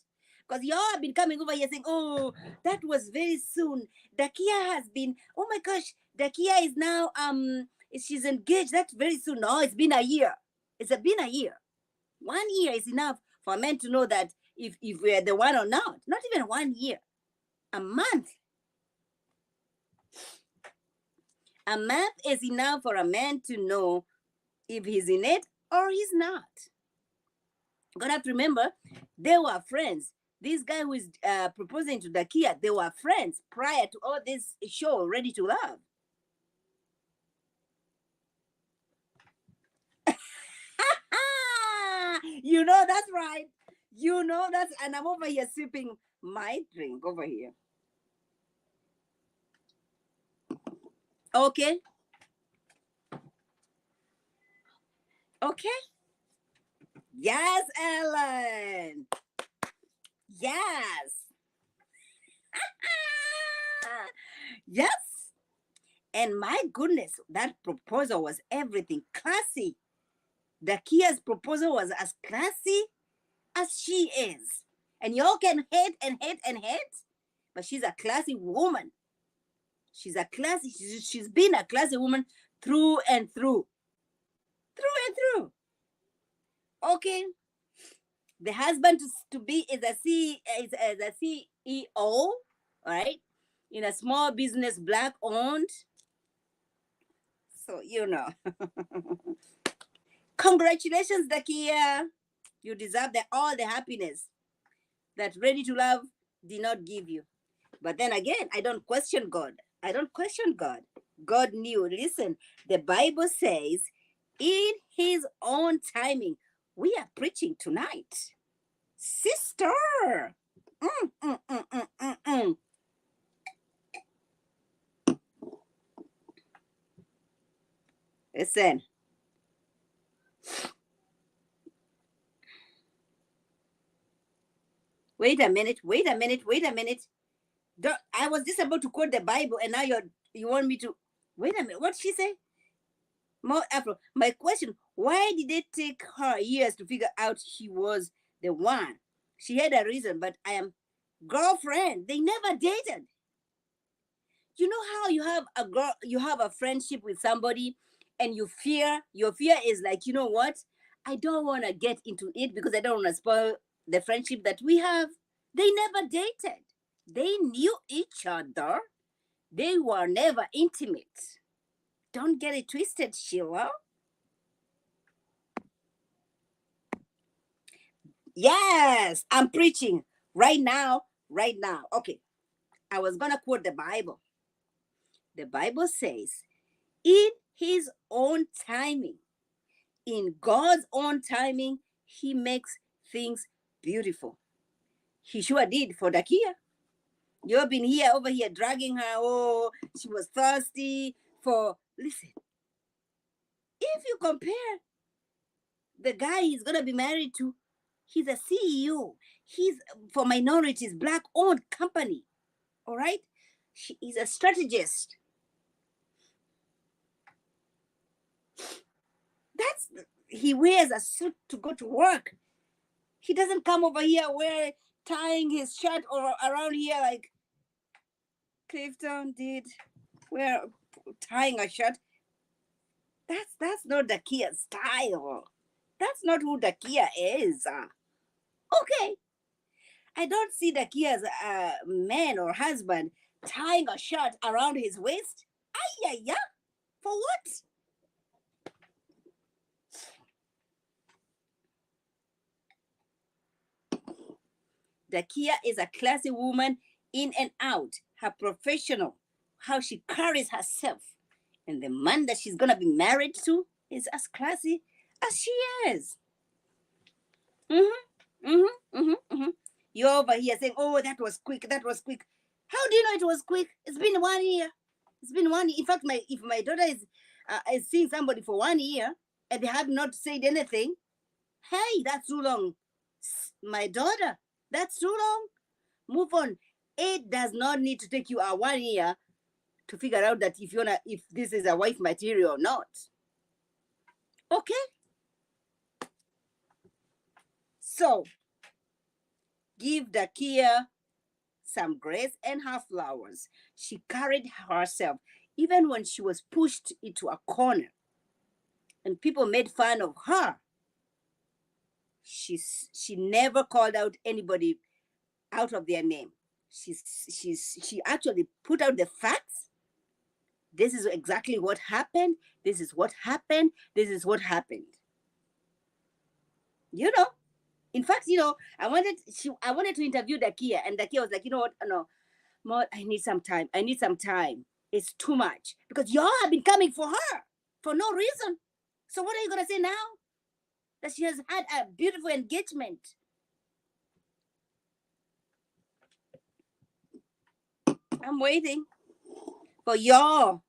Because y'all have been coming over here saying, "Oh, that was very soon. Dakia has been. Oh my gosh, Dakia is now she's engaged. That's very soon. No, it's been a year. Been a year. 1 year is enough for men to know that if we're the one or not. Not even 1 year. A month. A month is enough for a man to know if he's in it or he's not. You're gonna have to remember, they were friends. This guy who is proposing to Dakia, they were friends prior to all this show, Ready to Love. That's right. And I'm over here sipping my drink over here. Okay. Okay. Yes, Ellen. Yes. Yes. And my goodness, that proposal was everything classy. Dakia's proposal was as classy as she is. And y'all can hate and hate and hate, but she's a classy woman. She's a classy, she's been a classy woman through and through. Through and through. Okay. The husband to be is a CEO, all right, in a small business, black owned. So you know. Congratulations, Dakia. You deserve all the happiness that Ready to Love did not give you. But then again, I don't question God. I don't question God. God knew. Listen, the Bible says, in his own timing, we are preaching tonight. Sister. Listen. Wait a minute. I was just about to quote the Bible, and now you want me to wait a minute. What did she say? More Afro. My question: why did it take her years to figure out he was the one? She had a reason, but I am girlfriend. They never dated. You know how you have a friendship with somebody, and your fear is like, you know what? I don't want to get into it because I don't want to spoil the friendship that we have. They never dated. They knew each other. They were never intimate. Don't get it twisted, Sheila. Yes, I'm preaching right now. Okay, I was going to quote the Bible. The Bible says, in his own timing, in God's own timing, he makes things beautiful. He sure did for Dakia. You've been over here dragging her. Oh, she was thirsty for. Listen, if you compare the guy he's going to be married to, he's a CEO. He's for minorities, black owned company. All right. He's a strategist. He wears a suit to go to work. He doesn't come over here tying his shirt or around here like Clifton did, we're tying a shirt. That's not Dakia's style. That's not who Dakia is. Okay. I don't see Dakia's man or husband tying a shirt around his waist. Yeah. For what? Dakia is a classy woman in and out. Her professional, how she carries herself. And the man that she's going to be married to is as classy as she is. You're over here saying, oh, that was quick. How do you know it was quick? It's been 1 year. In fact, if my daughter is seeing somebody for 1 year and they have not said anything, hey, that's too long. My daughter, that's too long. Move on. It does not need to take you a 1 year to figure out that if this is a wife material or not. Okay. So give Dakia some grace and her flowers. She carried herself even when she was pushed into a corner and people made fun of her. She never called out anybody out of their name. She actually put out the facts. This is exactly what happened. This is what happened. You know, in fact, I wanted to interview Dakia, and Dakia was like, you know what? No, Maud, I need some time. It's too much because y'all have been coming for her for no reason. So what are you gonna say now? That she has had a beautiful engagement. I'm waiting for y'all.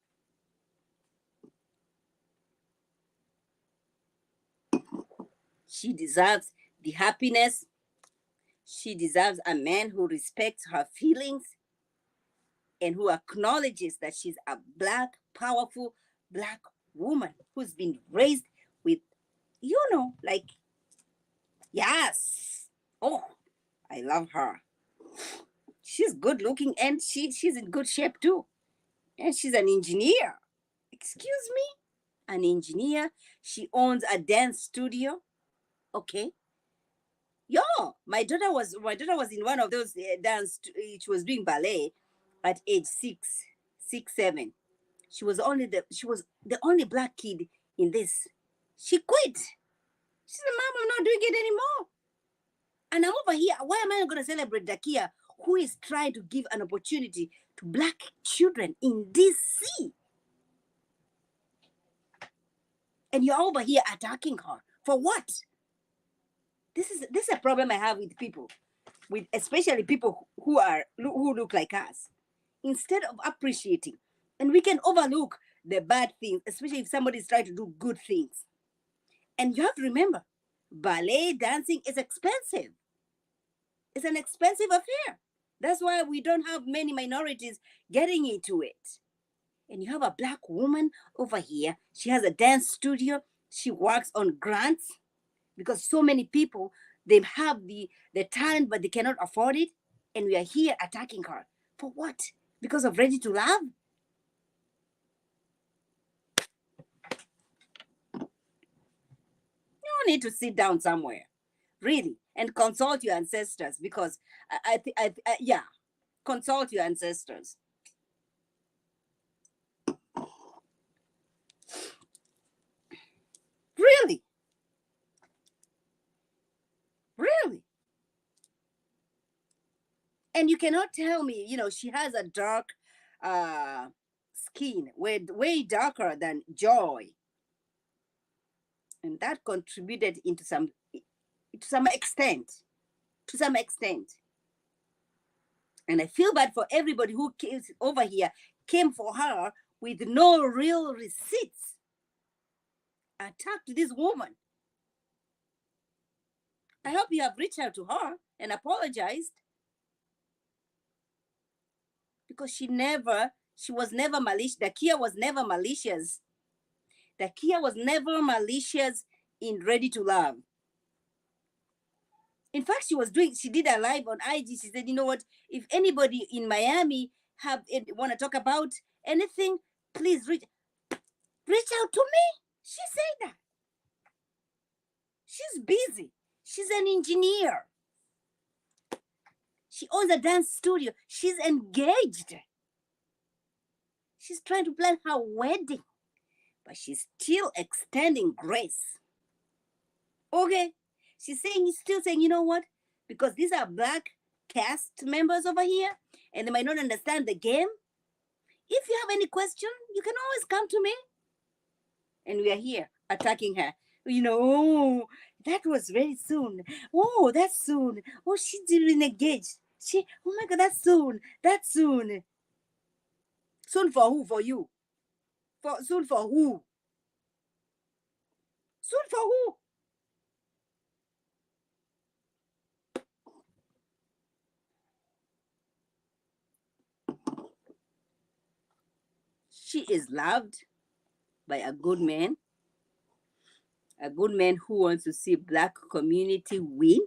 She deserves the happiness. She deserves a man who respects her feelings and who acknowledges that she's a black, powerful black woman who's been raised with you know, like, yes. Oh, I love her. She's good looking and she's in good shape too. And she's an engineer. Excuse me? An engineer. She owns a dance studio. Okay. Yo, my daughter was in one of those she was doing ballet at age 7. She was the only black kid in this. She quit. She said, Mom, I'm not doing it anymore. And I'm over here. Why am I not going to celebrate Dakia, who is trying to give an opportunity to black children in DC? And you're over here attacking her. For what? This is a problem I have with people, with especially people who look like us. Instead of appreciating, and we can overlook the bad things, especially if somebody is trying to do good things. And you have to remember, ballet dancing is expensive. It's an expensive affair. That's why we don't have many minorities getting into it. And you have a black woman over here. She has a dance studio. She works on grants because so many people, they have the talent, but they cannot afford it. And we are here attacking her. For what? Because of Ready to Love? You need to sit down somewhere, really, and consult your ancestors because yeah, consult your ancestors. Really, really. And you cannot tell me, she has a dark uh skin, way darker than Joy, and that contributed into some extent, to some extent. And I feel bad for everybody who came over here, came for her with no real receipts, attacked this woman. I hope you have reached out to her and apologized, because she was never malicious. Dakia was never malicious. Dakia was never malicious in Ready to Love. In fact, she did a live on IG. She said, you know what, if anybody in Miami want to talk about anything, please reach out to me. She said that. She's busy. She's an engineer. She owns a dance studio. She's engaged. She's trying to plan her wedding, but she's still extending grace. Okay? Still saying, you know what? Because these are black cast members over here, and they might not understand the game. If you have any question, you can always come to me. And we are here attacking her. Oh, that was very soon. Oh, that's soon. Oh, she's really engaged. Oh my God, that's soon. That's soon. Soon for who? For you. Soon for who? Soon for who? She is loved by a good man who wants to see black community win,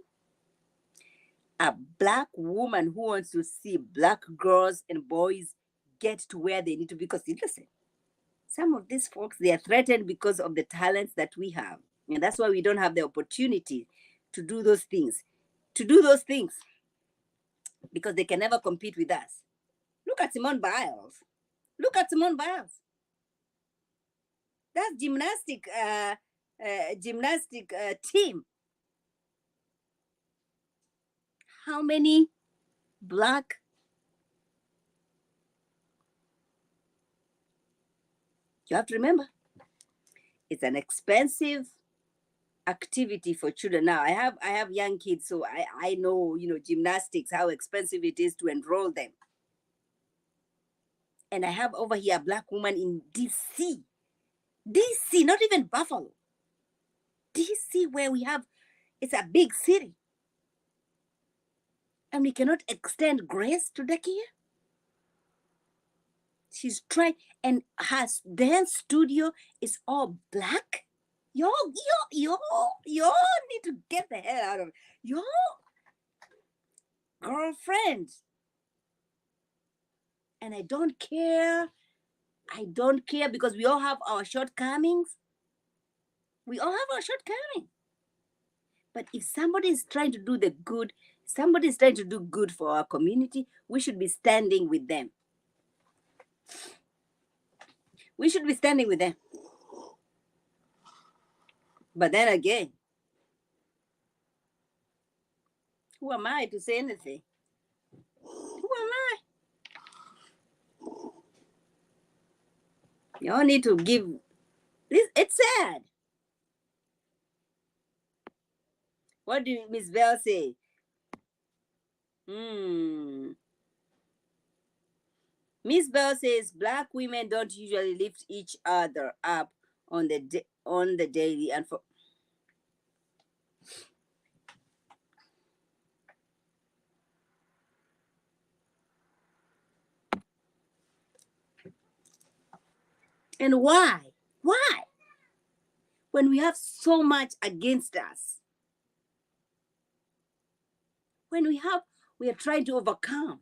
a black woman who wants to see black girls and boys get to where they need to be. Because listen, some of these folks, they are threatened because of the talents that we have, and that's why we don't have the opportunity to do those things, because they can never compete with us. Look at Simone Biles. That's gymnastic team. How many black you have to remember, it's an expensive activity for children. Now I have young kids, so I know, gymnastics, how expensive it is to enroll them. And I have over here a black woman in DC, not even Buffalo, DC, where it's a big city, and we cannot extend grace to Dakia. She's trying, and her dance studio is all black. Y'all need to get the hell out of it. Your girlfriend. And I don't care. I don't care because we all have our shortcomings. We all have our shortcomings. But if somebody is trying to do the good, somebody is trying to do good for our community, we should be standing with them. We should be standing with them. But then again, who am I to say anything? Who am I? You all need to give this. It's sad. What do Miss Bell say? Miss Bell says black women don't usually lift each other up on the daily and for. And why? Why? When we have so much against us. When we are trying to overcome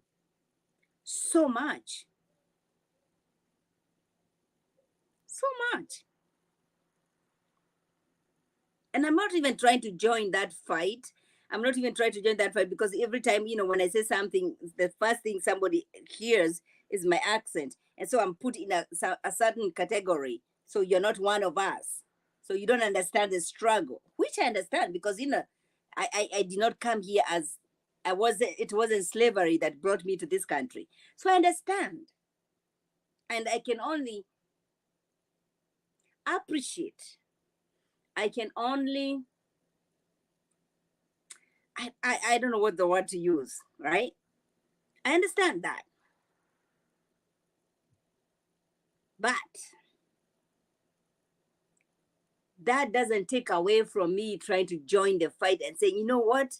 so much. So much. And I'm not even trying to join that fight. I'm not even trying to join that fight because every time, when I say something, the first thing somebody hears is my accent. And so I'm put in a certain category. So you're not one of us. So you don't understand the struggle, which I understand because, I did not come here as it wasn't slavery that brought me to this country. So I understand. And I can only appreciate. I can only I don't know what the word to use, right? I understand that. But that doesn't take away from me trying to join the fight and saying, you know what?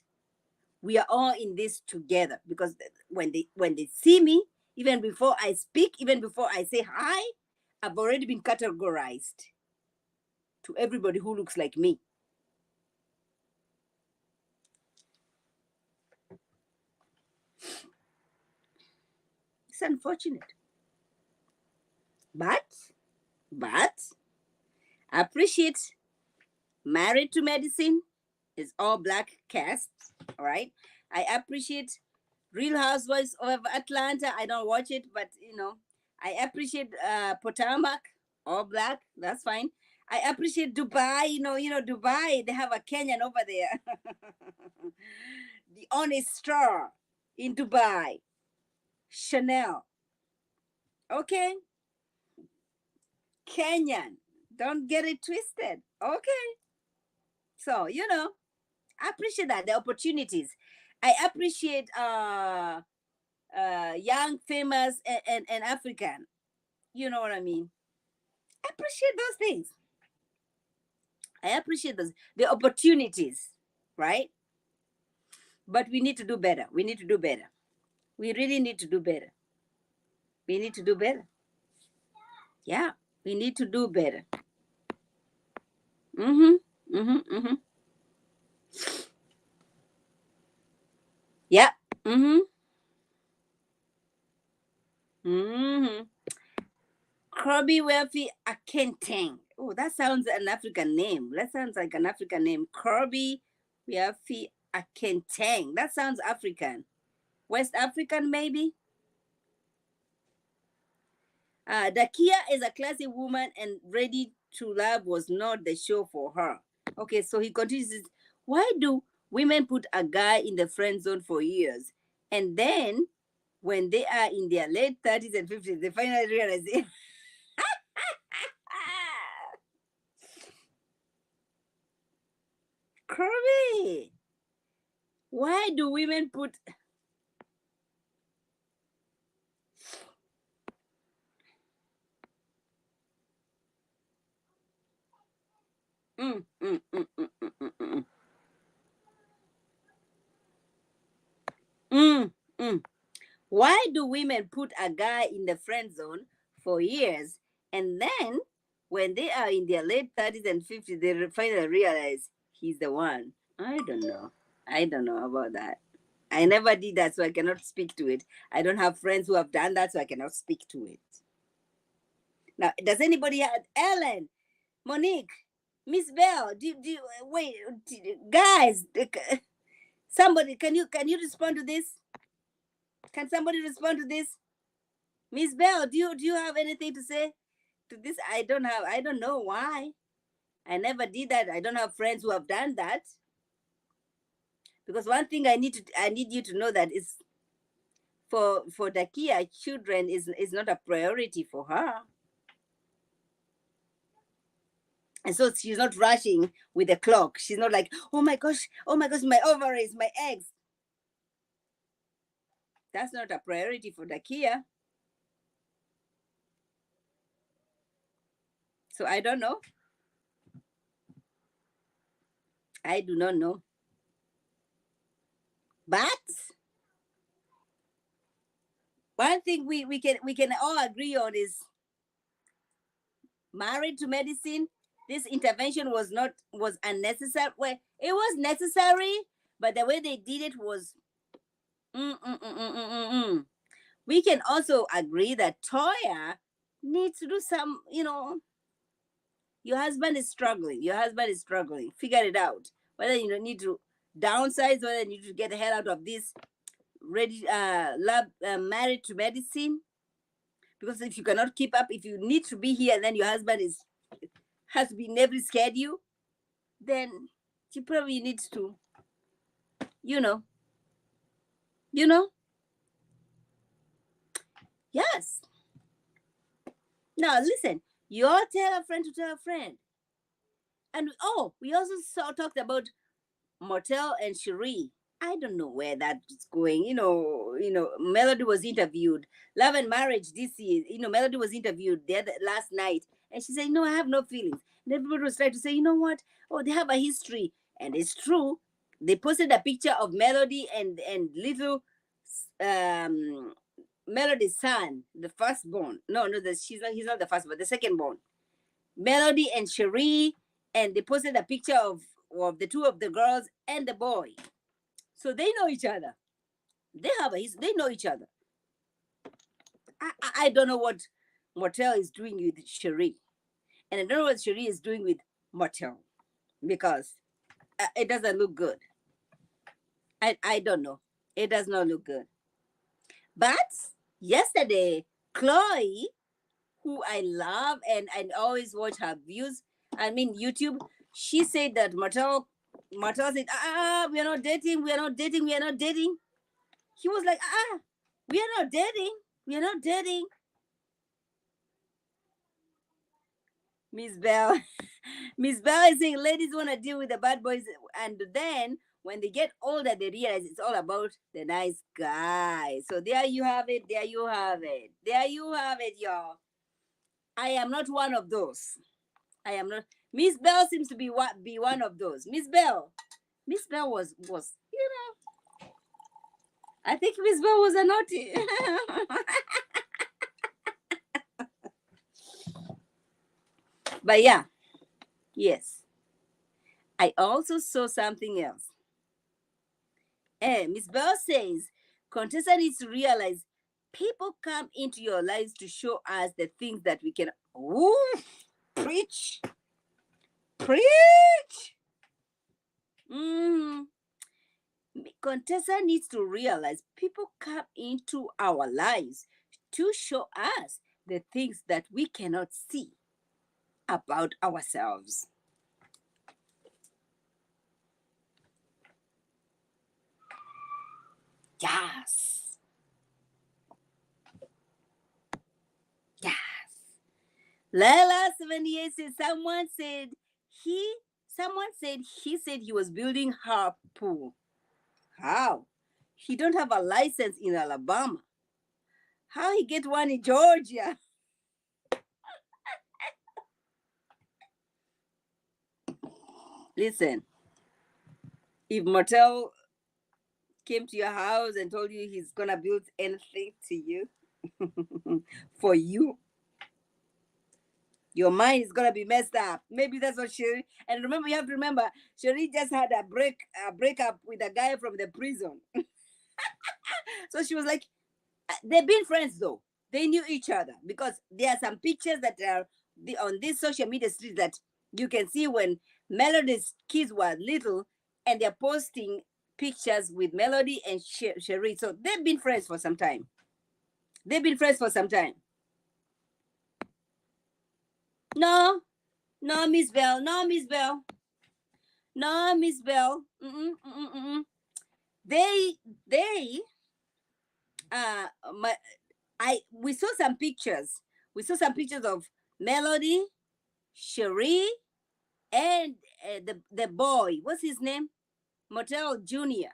We are all in this together. Because when they see me, even before I speak, even before I say hi, I've already been categorized to everybody who looks like me. It's unfortunate. But I appreciate Married to Medicine is all black cast. All right. I appreciate Real Housewives of Atlanta. I don't watch it, but I appreciate Potomac, all black. That's fine. I appreciate Dubai. Dubai. They have a Kenyan over there. The honest star in Dubai, Chanel. Okay, Kenyan. Don't get it twisted. Okay. So I appreciate that the opportunities. I appreciate young, famous, and African. You know what I mean? I appreciate those things. I appreciate the opportunities, right? But we need to do better. We need to do better. We really need to do better. We need to do better. Yeah, we need to do better. Yeah. Kirby Wealthy Akenteng. Oh, that sounds an African name. That sounds like an African name. Kirby Wealthy Akenteng. That sounds African. West African, maybe? Dakia is a classy woman and Ready to Love was not the show for her. Okay, so he continues. Why do women put a guy in the friend zone for years and then when they are in their late 30s and 50s, they finally realize it? Kirby, why do women put why do women put a guy in the friend zone for years and then when they are in their late 30s and 50s, they finally realize he's the one. I don't know. I don't know about that. I never did that, so I cannot speak to it. I don't have friends who have done that, so I cannot speak to it. Now, does anybody have Ellen, Monique, Miss Bell? Wait, guys? Somebody, can you respond to this? Can somebody respond to this? Miss Bell, do you have anything to say to this? I don't have. I don't know why. I never did that. I don't have friends who have done that. Because one thing I need you to know that is for Dakia, children is not a priority for her. And so she's not rushing with the clock. She's not like, oh my gosh, my ovaries, my eggs. That's not a priority for Dakia. So I don't know. I do not know. But one thing we can all agree on is Married to Medicine. This intervention was unnecessary. Well, it was necessary, but the way they did it was. We can also agree that Toya needs to do some. Your husband is struggling. Figure it out. Whether you need to downsize, whether you need to get the hell out of this Married to Medicine. Because if you cannot keep up, if you need to be here, and then your husband has to be in every schedule, then you probably need to, yes. Now listen, you all tell a friend to tell a friend. And we also talked about Motel and Cherie. I don't know where that's going. Melody was interviewed. Love and Marriage this year. Melody was interviewed last night, and she said, I have no feelings. And everybody was trying to say, you know what? Oh, they have a history, and it's true. They posted a picture of Melody and little Melody's son, the firstborn. No, he's not the firstborn, the secondborn. Melody and Cherie, and they posted a picture of the two of the girls and the boy. So they know each other. They know each other. I don't know what Motel is doing with Cherie, and I don't know what Cherie is doing with Motel, because it doesn't look good. I don't know. It does not look good. But yesterday, Chloe, who I love and always watch her views, YouTube, she said that Motel said, we are not dating. He was like, we are not dating. Miss Bell Miss Bell is saying ladies want to deal with the bad boys, and then when they get older they realize it's all about the nice guy. So there you have it, y'all. I am not one of those. I am not. Miss Bell seems to be one of those. Miss Bell was I think Miss Bell was a naughty. But yeah, yes. I also saw something else. Miss Bell says contestant needs to realize people come into your lives to show us the things that we can. Ooh, preach. Contestant needs to realize people come into our lives to show us the things that we cannot see about ourselves. Yes. Layla 78 says someone said he was building her pool. How? He don't have a license in Alabama. How he get one in Georgia? Listen, if Martel came to your house and told you he's gonna build anything to you, for you your mind is gonna be messed up. Maybe that's what Sherry. And remember, you have to remember, Sherry just had a breakup with a guy from the prison. So she was like, they've been friends though. They knew each other because there are some pictures that are on this social media street that you can see when Melody's kids were little, and they're posting pictures with Melody and Sherry. So they've been friends for some time. They've been friends for some time. No, no, Miss Bell. No, Miss Bell. No, Miss Bell. They, we saw some pictures. We saw some pictures of Melody, Cherie, and the boy. What's his name? Motel Jr.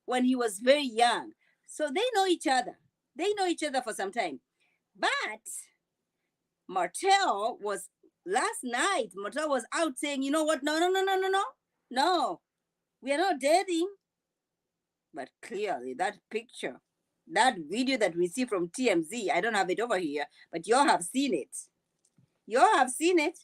When he was very young. So they know each other. They know each other for some time. But Martel was last night. Martel was out saying, you know what? No. We are not dating. But clearly, that picture, that video that we see from TMZ, I don't have it over here, but you all have seen it. You all have seen it.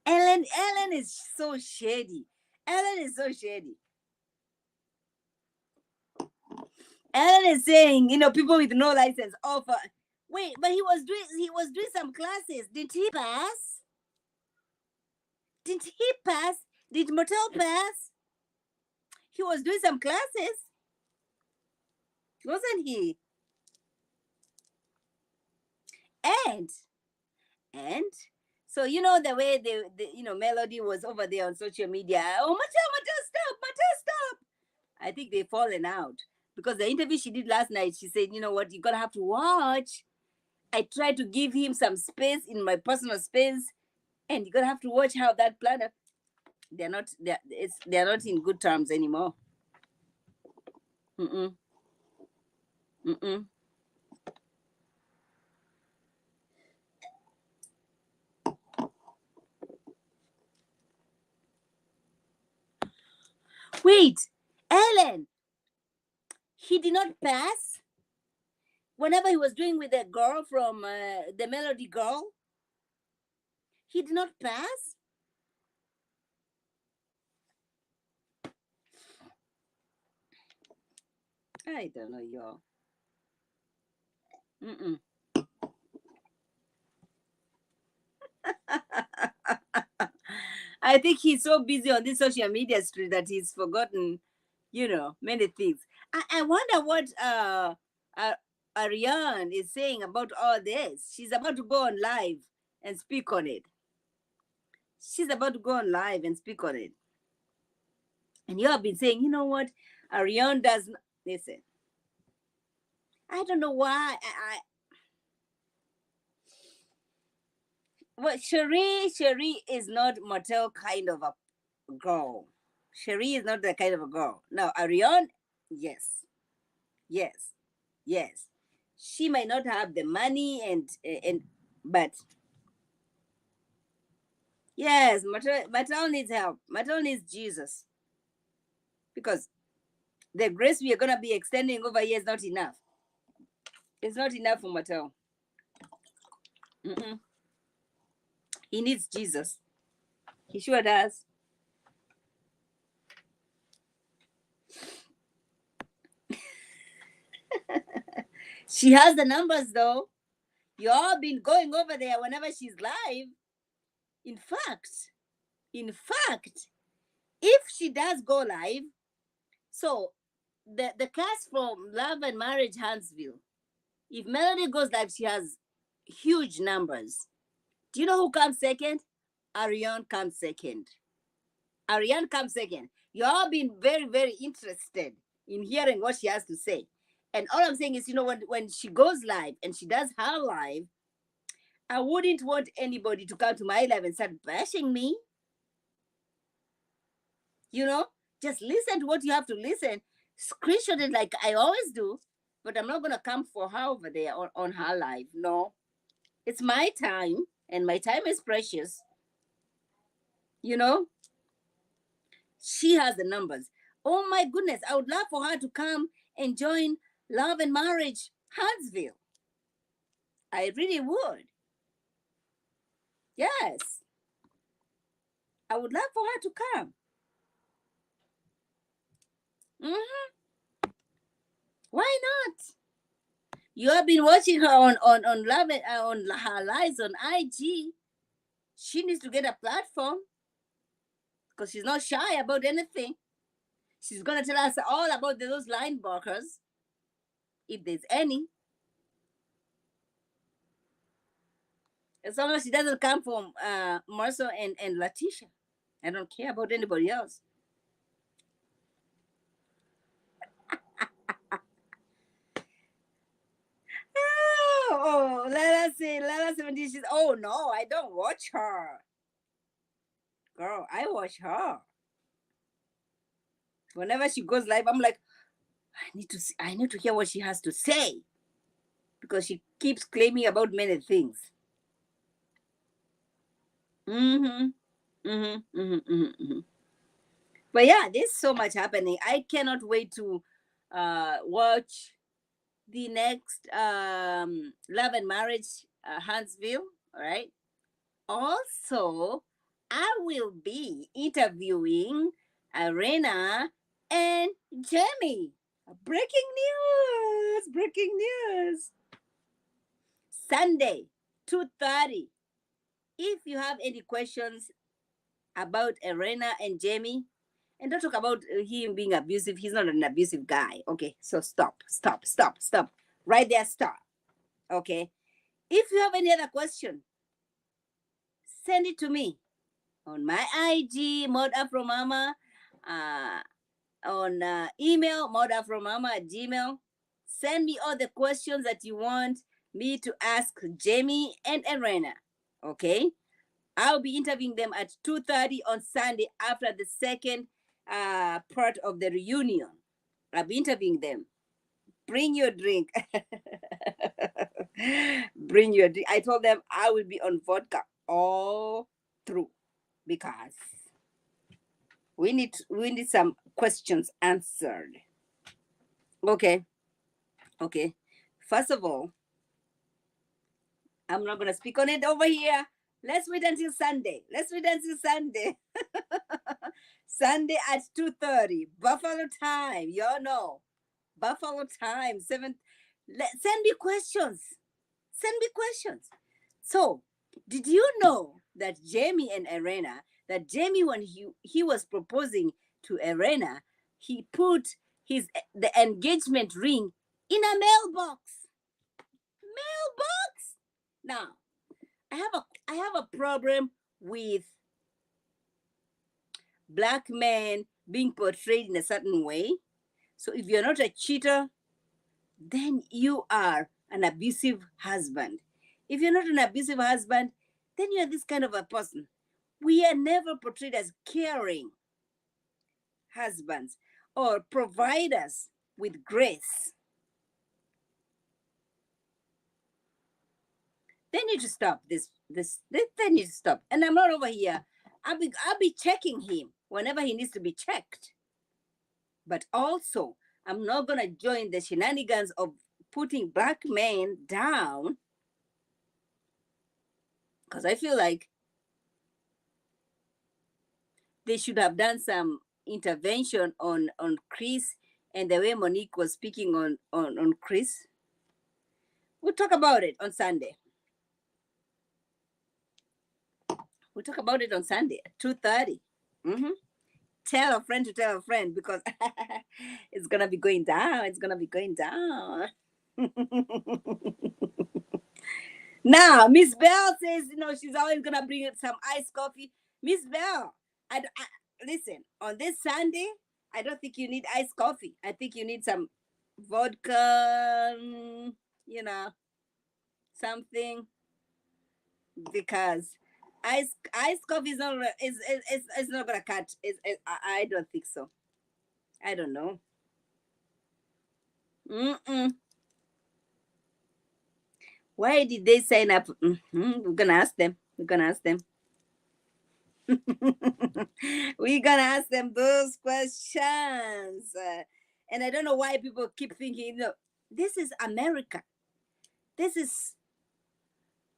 Ellen is so shady. Ellen is so shady. Ellen is saying, people with no license offer. Wait, but he was doing some classes. Didn't he pass? Didn't he pass? Did Motel pass? He was doing some classes, wasn't he? And so the way the Melody was over there on social media. Oh, Motel, stop! I think they've fallen out because the interview she did last night, she said, you know what, you're gonna have to watch. I tried to give him some space in my personal space, and you're gonna have to watch how that planet. They're not in good terms anymore. Wait, Ellen, he did not pass whenever he was doing with the girl from the Melody girl. He did not pass. I don't know, y'all. I think he's so busy on this social media street that he's forgotten, many things. I wonder what Ariane is saying about all this. She's about to go on live and speak on it. And you have been saying, you know what? Ariane does not listen. I don't know why. Well, Cherie is not Motel kind of a girl. Cherie is not that kind of a girl. Now, Ariane, yes. She might not have the money but yes, Motel needs help. Motel needs Jesus. Because the grace we are gonna be extending over here is not enough. It's not enough for Motel. He needs Jesus. He sure does. She has the numbers though. You all been going over there whenever she's live. In fact, if she does go live, so the cast from Love and Marriage Huntsville, if Melody goes live, she has huge numbers. Do you know who comes second? Ariane comes second. You all been very, very interested in hearing what she has to say. And all I'm saying is, when she goes live and she does her live, I wouldn't want anybody to come to my live and start bashing me. Just listen to what you have to listen. Screenshot it like I always do, but I'm not going to come for her over there on her live. No. It's my time, and my time is precious. She has the numbers. Oh my goodness, I would love for her to come and join Love and Marriage Huntsville. I really would. Yes, I would love for her to come. Hmm. Why not? You have been watching her on Love on her lives on IG. She needs to get a platform because she's not shy about anything. She's gonna tell us all about those linebackers, if there's any. As long as she doesn't come from Marcel and Letitia. I don't care about anybody else. Oh, Lala 17, she's, oh no, I don't watch her. Girl, I watch her. Whenever she goes live, I'm like, I need to hear what she has to say. Because she keeps claiming about many things. Mm-hmm. Mm-hmm. Mm-hmm. Mm-hmm. But yeah, there's so much happening. I cannot wait to watch the next Love and Marriage Huntsville. All right. Also, I will be interviewing Arena and Jamie. Breaking news! Breaking news! Sunday, 2:30. If you have any questions about Arena and Jamie, and don't talk about him being abusive. He's not an abusive guy. Okay, so stop. Right there, stop. Okay. If you have any other question, send it to me on my IG, Mod Afro Mama, on email, modafromama@gmail. Send me all the questions that you want me to ask Jamie and Arena. Okay. I'll be interviewing them at 2:30 on Sunday after the second part of the reunion. I'll be interviewing them. Bring your drink. Bring your drink. I told them I will be on vodka all through because we need some questions answered. Okay. Okay. First of all, I'm not gonna speak on it over here. Let's wait until Sunday. Sunday at 2:30. Buffalo time. Y'all know. Buffalo time. Send me questions. So, did you know that Jamie and Arena, that Jamie, when he was proposing to Arena, he put the engagement ring in a mailbox. Mailbox. Now, I have a problem with black men being portrayed in a certain way. So if you're not a cheater, then you are an abusive husband. If you're not an abusive husband, then you're this kind of a person. We are never portrayed as caring husbands or providers with grace. They need to stop they need to stop. And I'm not over here. I'll be checking him whenever he needs to be checked. But also, I'm not gonna join the shenanigans of putting black men down because I feel like they should have done some intervention on Chris and the way Monique was speaking on Chris. We'll talk about it on Sunday. We'll talk about it on Sunday at 2:30. Mm-hmm. Tell a friend to tell a friend because it's gonna be going down. It's gonna be going down. Now, Miss Bell says, she's always gonna bring some iced coffee. Miss Bell, listen, on this Sunday, I don't think you need iced coffee. I think you need some vodka, something, because iced coffee is not gonna cut. I don't think so. I don't know. Mm-mm. Why did they sign up? We're gonna ask them. We're gonna ask them those questions. And I don't know why people keep thinking, This is America. This is,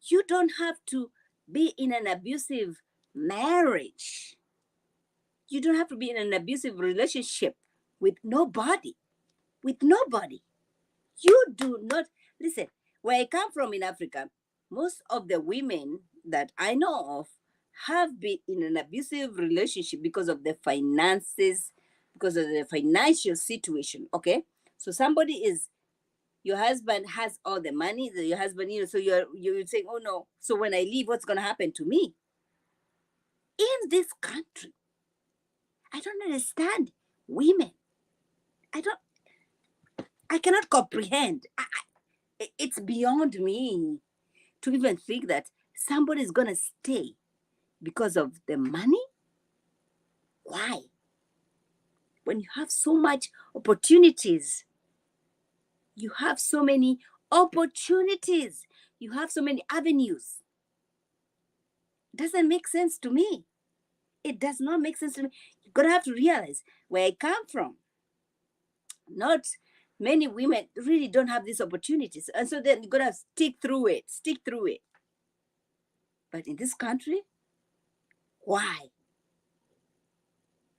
you don't have to be in an abusive marriage. You don't have to be in an abusive relationship with nobody. With nobody. You do not, listen, where I come from in Africa, most of the women that I know of have been in an abusive relationship because of the finances, because of the financial situation. Okay. So somebody is, your husband has all the money, your husband, so you're saying, oh no, so when I leave, what's gonna happen to me? In this country, I don't understand women. I cannot comprehend. It's beyond me to even think that somebody is gonna stay because of the money. Why? When you have so much opportunities, you have so many opportunities, you have so many avenues. It doesn't make sense to me. It does not make sense to me. You're gonna have to realize where I come from. Not many women really don't have these opportunities, and so then you're gonna stick through it. But in this country, why?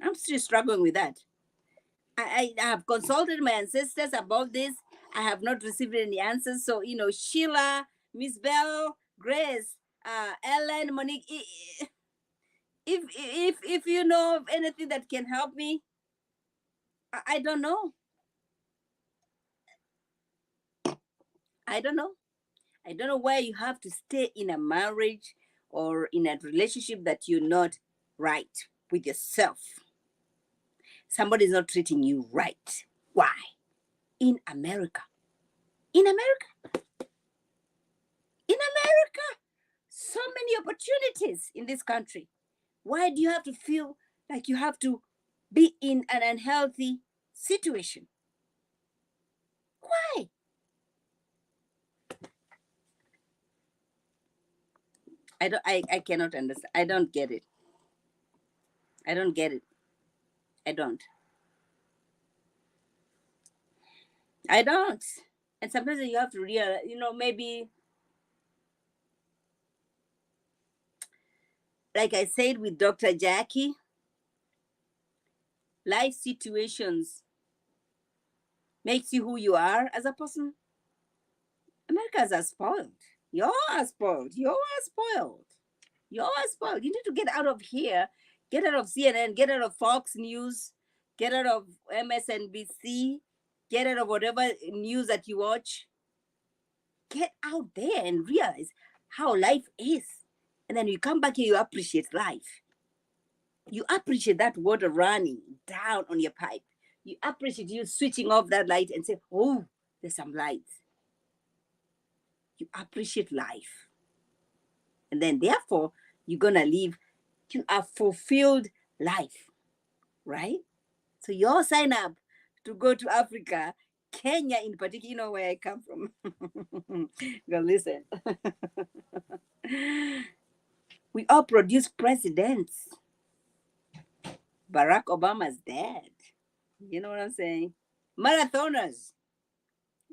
I'm still struggling with that. I have consulted my ancestors about this. I have not received any answers. So, Sheila, Miss Bell, Grace, Ellen, Monique, if you know of anything that can help me, I don't know. I don't know. I don't know why you have to stay in a marriage or in a relationship that you're not right with yourself. Somebody's not treating you right. Why? In America. In America. In America. So many opportunities in this country. Why do you have to feel like you have to be in an unhealthy situation? Why? I cannot understand. I don't get it. I don't get it. I don't. I don't. And sometimes you have to realize, maybe, like I said with Dr. Jackie, life situations makes you who you are as a person. Americans are spoiled. You are spoiled. You are spoiled. You are spoiled. You need to get out of here. Get out of CNN. Get out of Fox News. Get out of MSNBC. Get out of whatever news that you watch. Get out there and realize how life is. And then you come back here, you appreciate life. You appreciate that water running down on your pipe. You appreciate you switching off that light and say, oh, there's some light. You appreciate life. And then therefore, you're going to live a fulfilled life, right? So you all sign up to go to Africa, Kenya in particular, you know where I come from. Go listen. We all produce presidents. Barack Obama's dead. You know what I'm saying? Marathoners.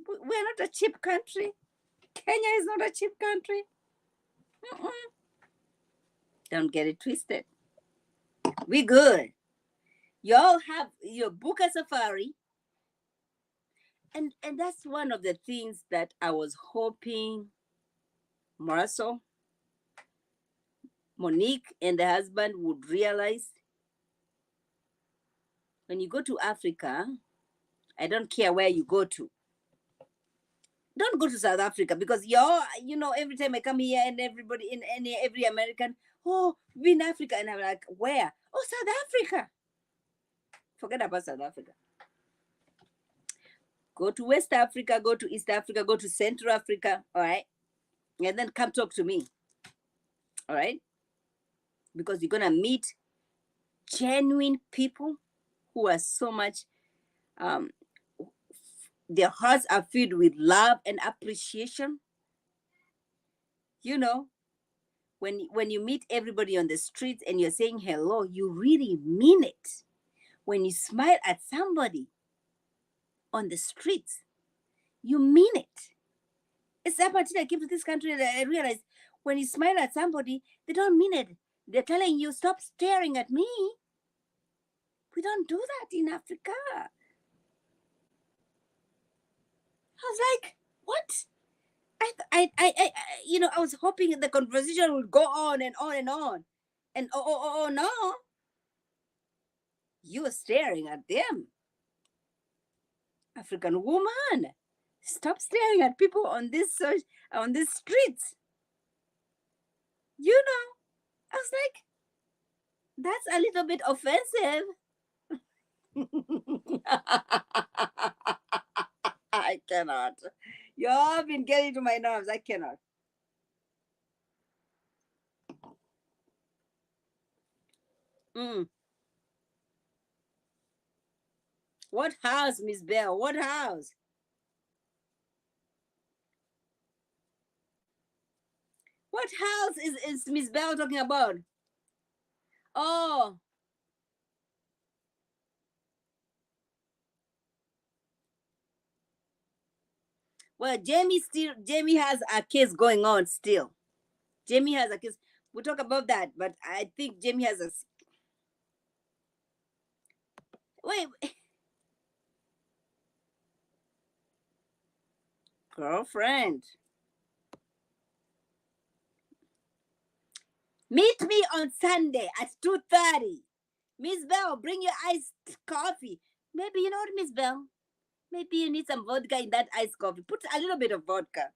We're not a cheap country. Kenya is not a cheap country. Don't get it twisted. We good. Y'all have your book a safari. And that's one of the things that I was hoping Marcel, Monique, and the husband would realize. When you go to Africa, I don't care where you go to. Don't go to South Africa because every time I come here and everybody every American, oh, we in Africa, and I'm like, where? Oh, South Africa. Forget about South Africa. Go to West Africa, go to East Africa, go to Central Africa, all right? And then come talk to me, all right? Because you're going to meet genuine people who are so much, their hearts are filled with love and appreciation. When you meet everybody on the streets and you're saying hello, you really mean it. When you smile at somebody on the streets, you mean it. It's that until I came to this country that I realized when you smile at somebody, they don't mean it. They're telling you, stop staring at me. We don't do that in Africa. I was like, what? I was hoping the conversation would go on and on and on. And oh, no. You were staring at them. African woman, stop staring at people on this streets. I was like, that's a little bit offensive. I cannot. You've been getting to my nerves. I cannot. What house, Miss Bell? What house? What house is Miss Bell talking about? Oh. Well, Jamie has a case going on still. Jamie has a case. We'll talk about that, but I think Jamie has a wait. Girlfriend. Meet me on Sunday at 2:30. Miss Bell, bring your iced coffee. Maybe you know what, Miss Bell? Maybe you need some vodka in that iced coffee. Put a little bit of vodka.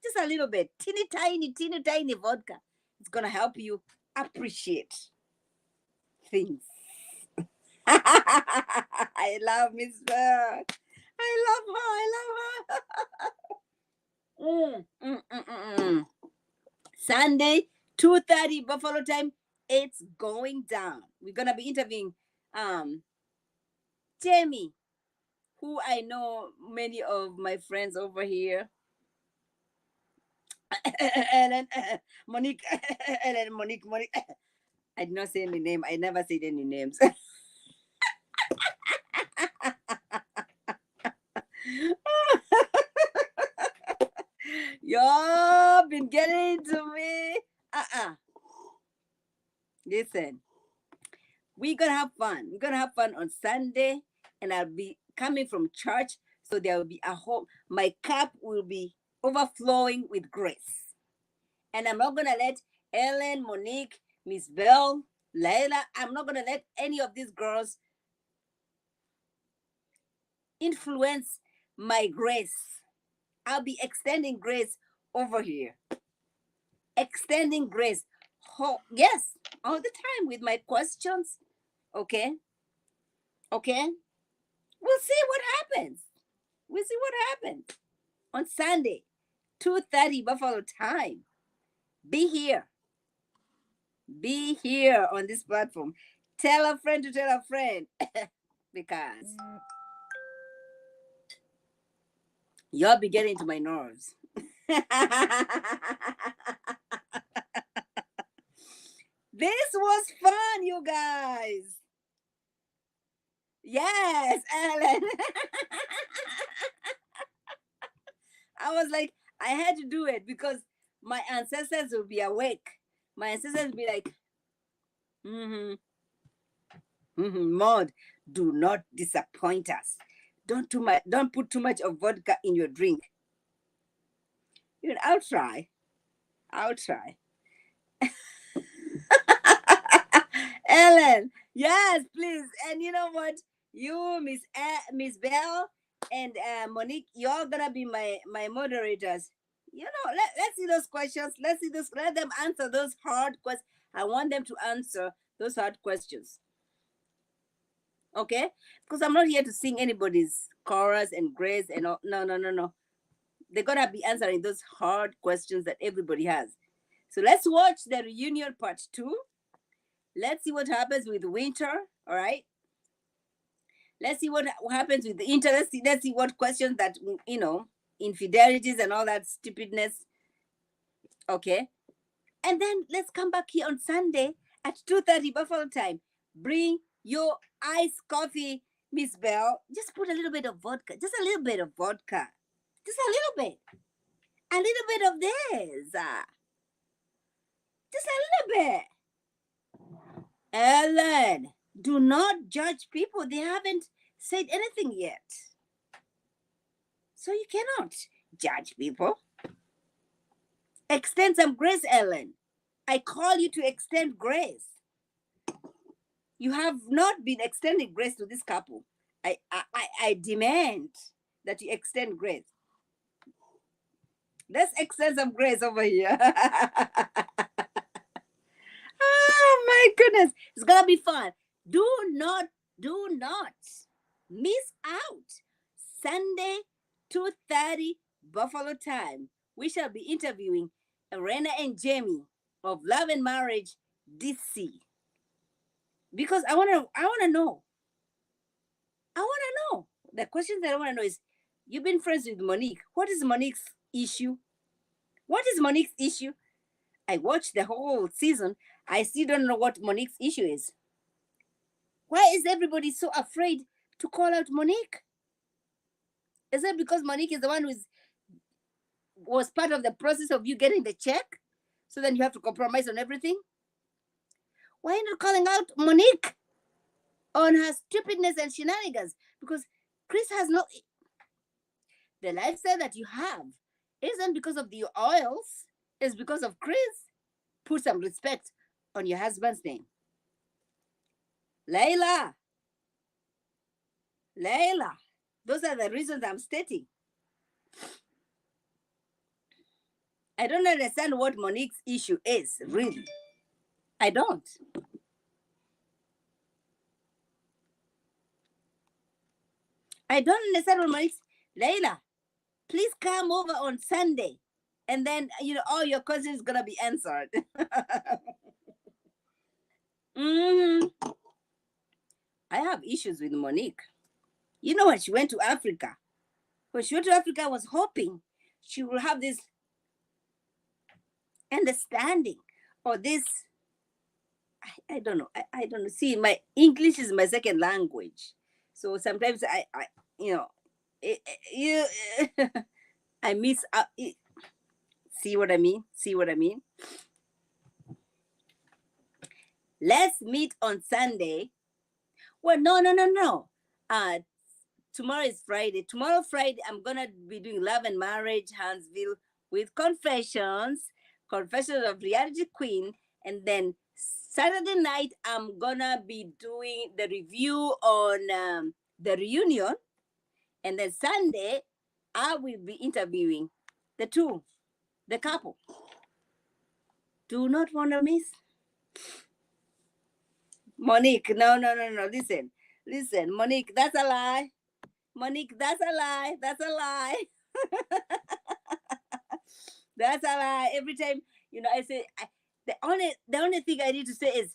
Just a little bit. Teeny tiny vodka. It's gonna help you appreciate things. I love Miss Bell. I love her. Sunday, 2:30 Buffalo time. It's going down. We're gonna be interviewing Jamie, who I know many of my friends over here. Ellen, Monique, Ellen, Monique. I did not say any name. I never said any names. Y'all been getting to me. Listen, we're gonna have fun. We're gonna have fun on Sunday, and I'll be coming from church, so there will be a whole. My cup will be overflowing with grace, and I'm not gonna let Ellen, Monique, Miss Bell, Layla. I'm not gonna let any of these girls influence my grace. I'll be extending grace over here. Extending grace. Yes, all the time with my questions. Okay. Okay. We'll see what happens. We'll see what happens on Sunday, 2:30 Buffalo time. Be here. Be here on this platform. Tell a friend to tell a friend because you'll be getting to my nerves. This was fun, you guys. Yes, Ellen. I was like, I had to do it because my ancestors will be awake. My ancestors will be like, Maud, do not disappoint us. Don't put too much of vodka in your drink. I'll try. Ellen, yes, please. And you know what? You, Miss Bell, and Monique, you're gonna be my moderators. Let's see those questions. Let them answer those hard questions. I want them to answer those hard questions. Okay? Because I'm not here to sing anybody's chorus and grace and all. No. They're gonna be answering those hard questions that everybody has. So let's watch the reunion part 2. Let's see what happens with winter. All right. Let's see what happens with the inter. Let's see what questions that infidelities and all that stupidness. Okay. And then let's come back here on Sunday at 2:30 Buffalo time. Bring your iced coffee, Miss Bell. Just put a little bit of vodka. Just a little bit of vodka. Just a little bit. A little bit of this. Just a little bit. Ellen, do not judge people. They haven't said anything yet. So you cannot judge people. Extend some grace, Ellen. I call you to extend grace. You have not been extending grace to this couple. I demand that you extend grace. Let's extend some grace over here. Oh my goodness. It's gonna be fun. Do not miss out. Sunday, 2:30 Buffalo time. We shall be interviewing Arena and Jamie of Love and Marriage DC. Because I wanna know. I wanna know. The questions that I wanna know is, you've been friends with Monique. What is Monique's issue? What is Monique's issue? I watched the whole season. I still don't know what Monique's issue is. Why is everybody so afraid to call out Monique? Is it because Monique is the one who was part of the process of you getting the check? So then you have to compromise on everything? Why are you not calling out Monique on her stupidness and shenanigans? Because Chris has no... The lifestyle that you have isn't because of the oils. It's because of Chris. Put some respect on your husband's name. Layla. Those are the reasons I'm stating. I don't understand what Monique's issue is, really. I don't. I don't understand what Monique's... Layla, please come over on Sunday. And then, all your questions going to be answered. I have issues with Monique. You know, when she went to Africa, I was hoping she will have this understanding or this... I don't know. I don't know. See, my English is my second language. So sometimes I I miss out. See what I mean? Let's meet on Sunday. Well, no. Tomorrow is Friday. Tomorrow, Friday, I'm gonna be doing Love and Marriage, Huntsville, with Confessions of Reality Queen, and then Saturday night, I'm gonna be doing the review on the reunion, and then Sunday, I will be interviewing the couple. Do not want to miss. Monique, no. Listen, Monique, that's a lie. That's a lie. That's a lie. Every time, I say, the only thing I need to say is,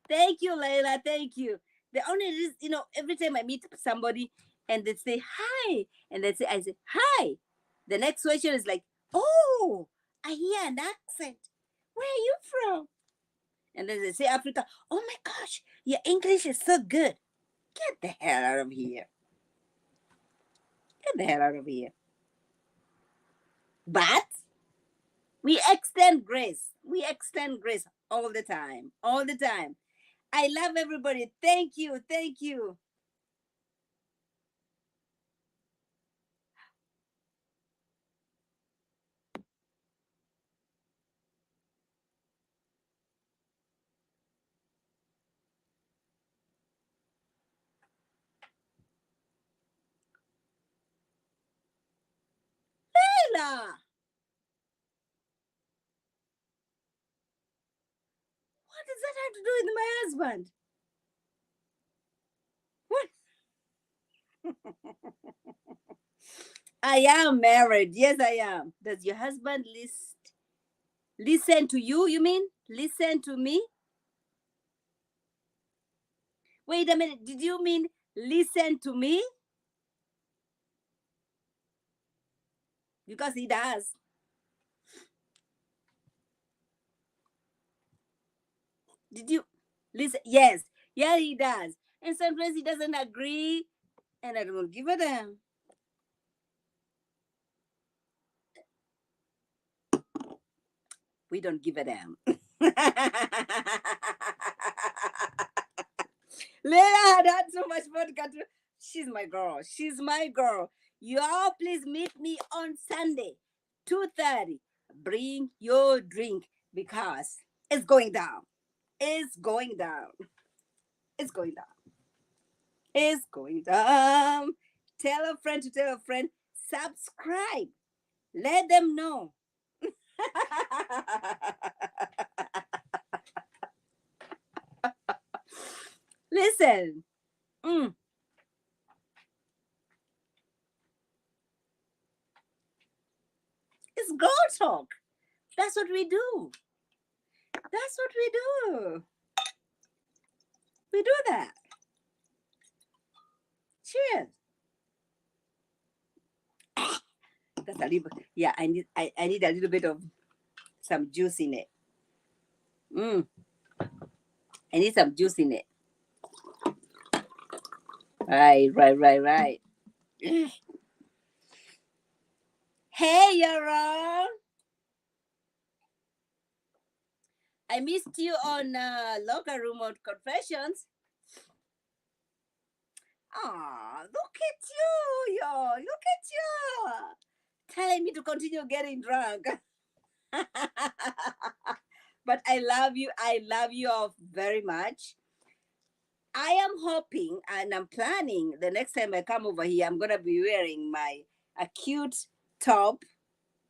thank you, Layla, thank you. The only reason, every time I meet somebody and they say hi, and I say hi. The next question is like, oh, I hear an accent. Where are you from? And then they say Africa. Oh my gosh, your English is so good. Get the hell out of here. But we extend grace. All the time. I love everybody. Thank you. Layla, what does that have to do with my husband? What? I am married. Yes, I am. Does your husband listen to you? You mean listen to me? Wait a minute. Did you mean listen to me? Because he does. Did you listen? Yes. Yeah, he does. And sometimes he doesn't agree, and I don't give a damn. We don't give a damn. Leila had had so much vodka. She's my girl. She's my girl. Y'all, please meet me on Sunday, 2:30. Bring your drink because it's going down. It's going down. It's going down. It's going down. Tell a friend to tell a friend. Subscribe. Let them know. Listen. It's girl talk. That's what we do. That's what we do. We do that. Cheers. That's a little. Yeah, I need a little bit of some juice in it. I need some juice in it. Right. Hey, Yara. I missed you on Locker Room on Confessions. Ah, look at you, yo. Look at you. Telling me to continue getting drunk. But I love you. I love you all very much. I am hoping and I'm planning the next time I come over here, I'm going to be wearing my cute top.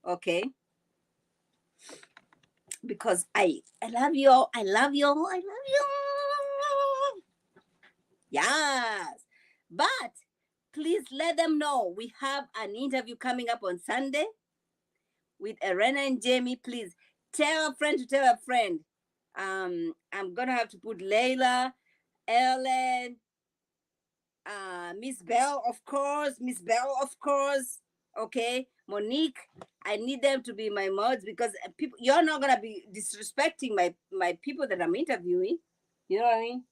Okay. Because I love you all. I love you all. I love you all. Yes. But please let them know we have an interview coming up on Sunday with Arena and Jamie. Please tell a friend to tell a friend. I'm gonna have to put Layla, Ellen, Miss Bell, of course. Okay, Monique. I need them to be my mods because people, you're not gonna be disrespecting my people that I'm interviewing. You know what I mean?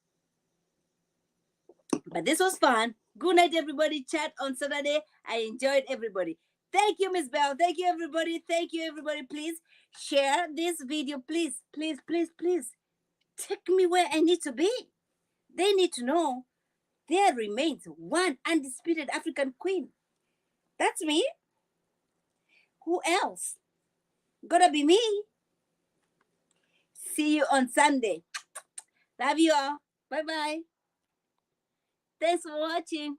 But this was fun. Good night, everybody. Chat on Saturday. I enjoyed everybody. Thank you, Miss Bell. Thank you, everybody. Thank you, everybody. Please share this video. Please. Take me where I need to be. They need to know there remains one undisputed African queen. That's me. Who else? Gonna be me. See you on Sunday. Love you all. Bye-bye. Thanks for watching.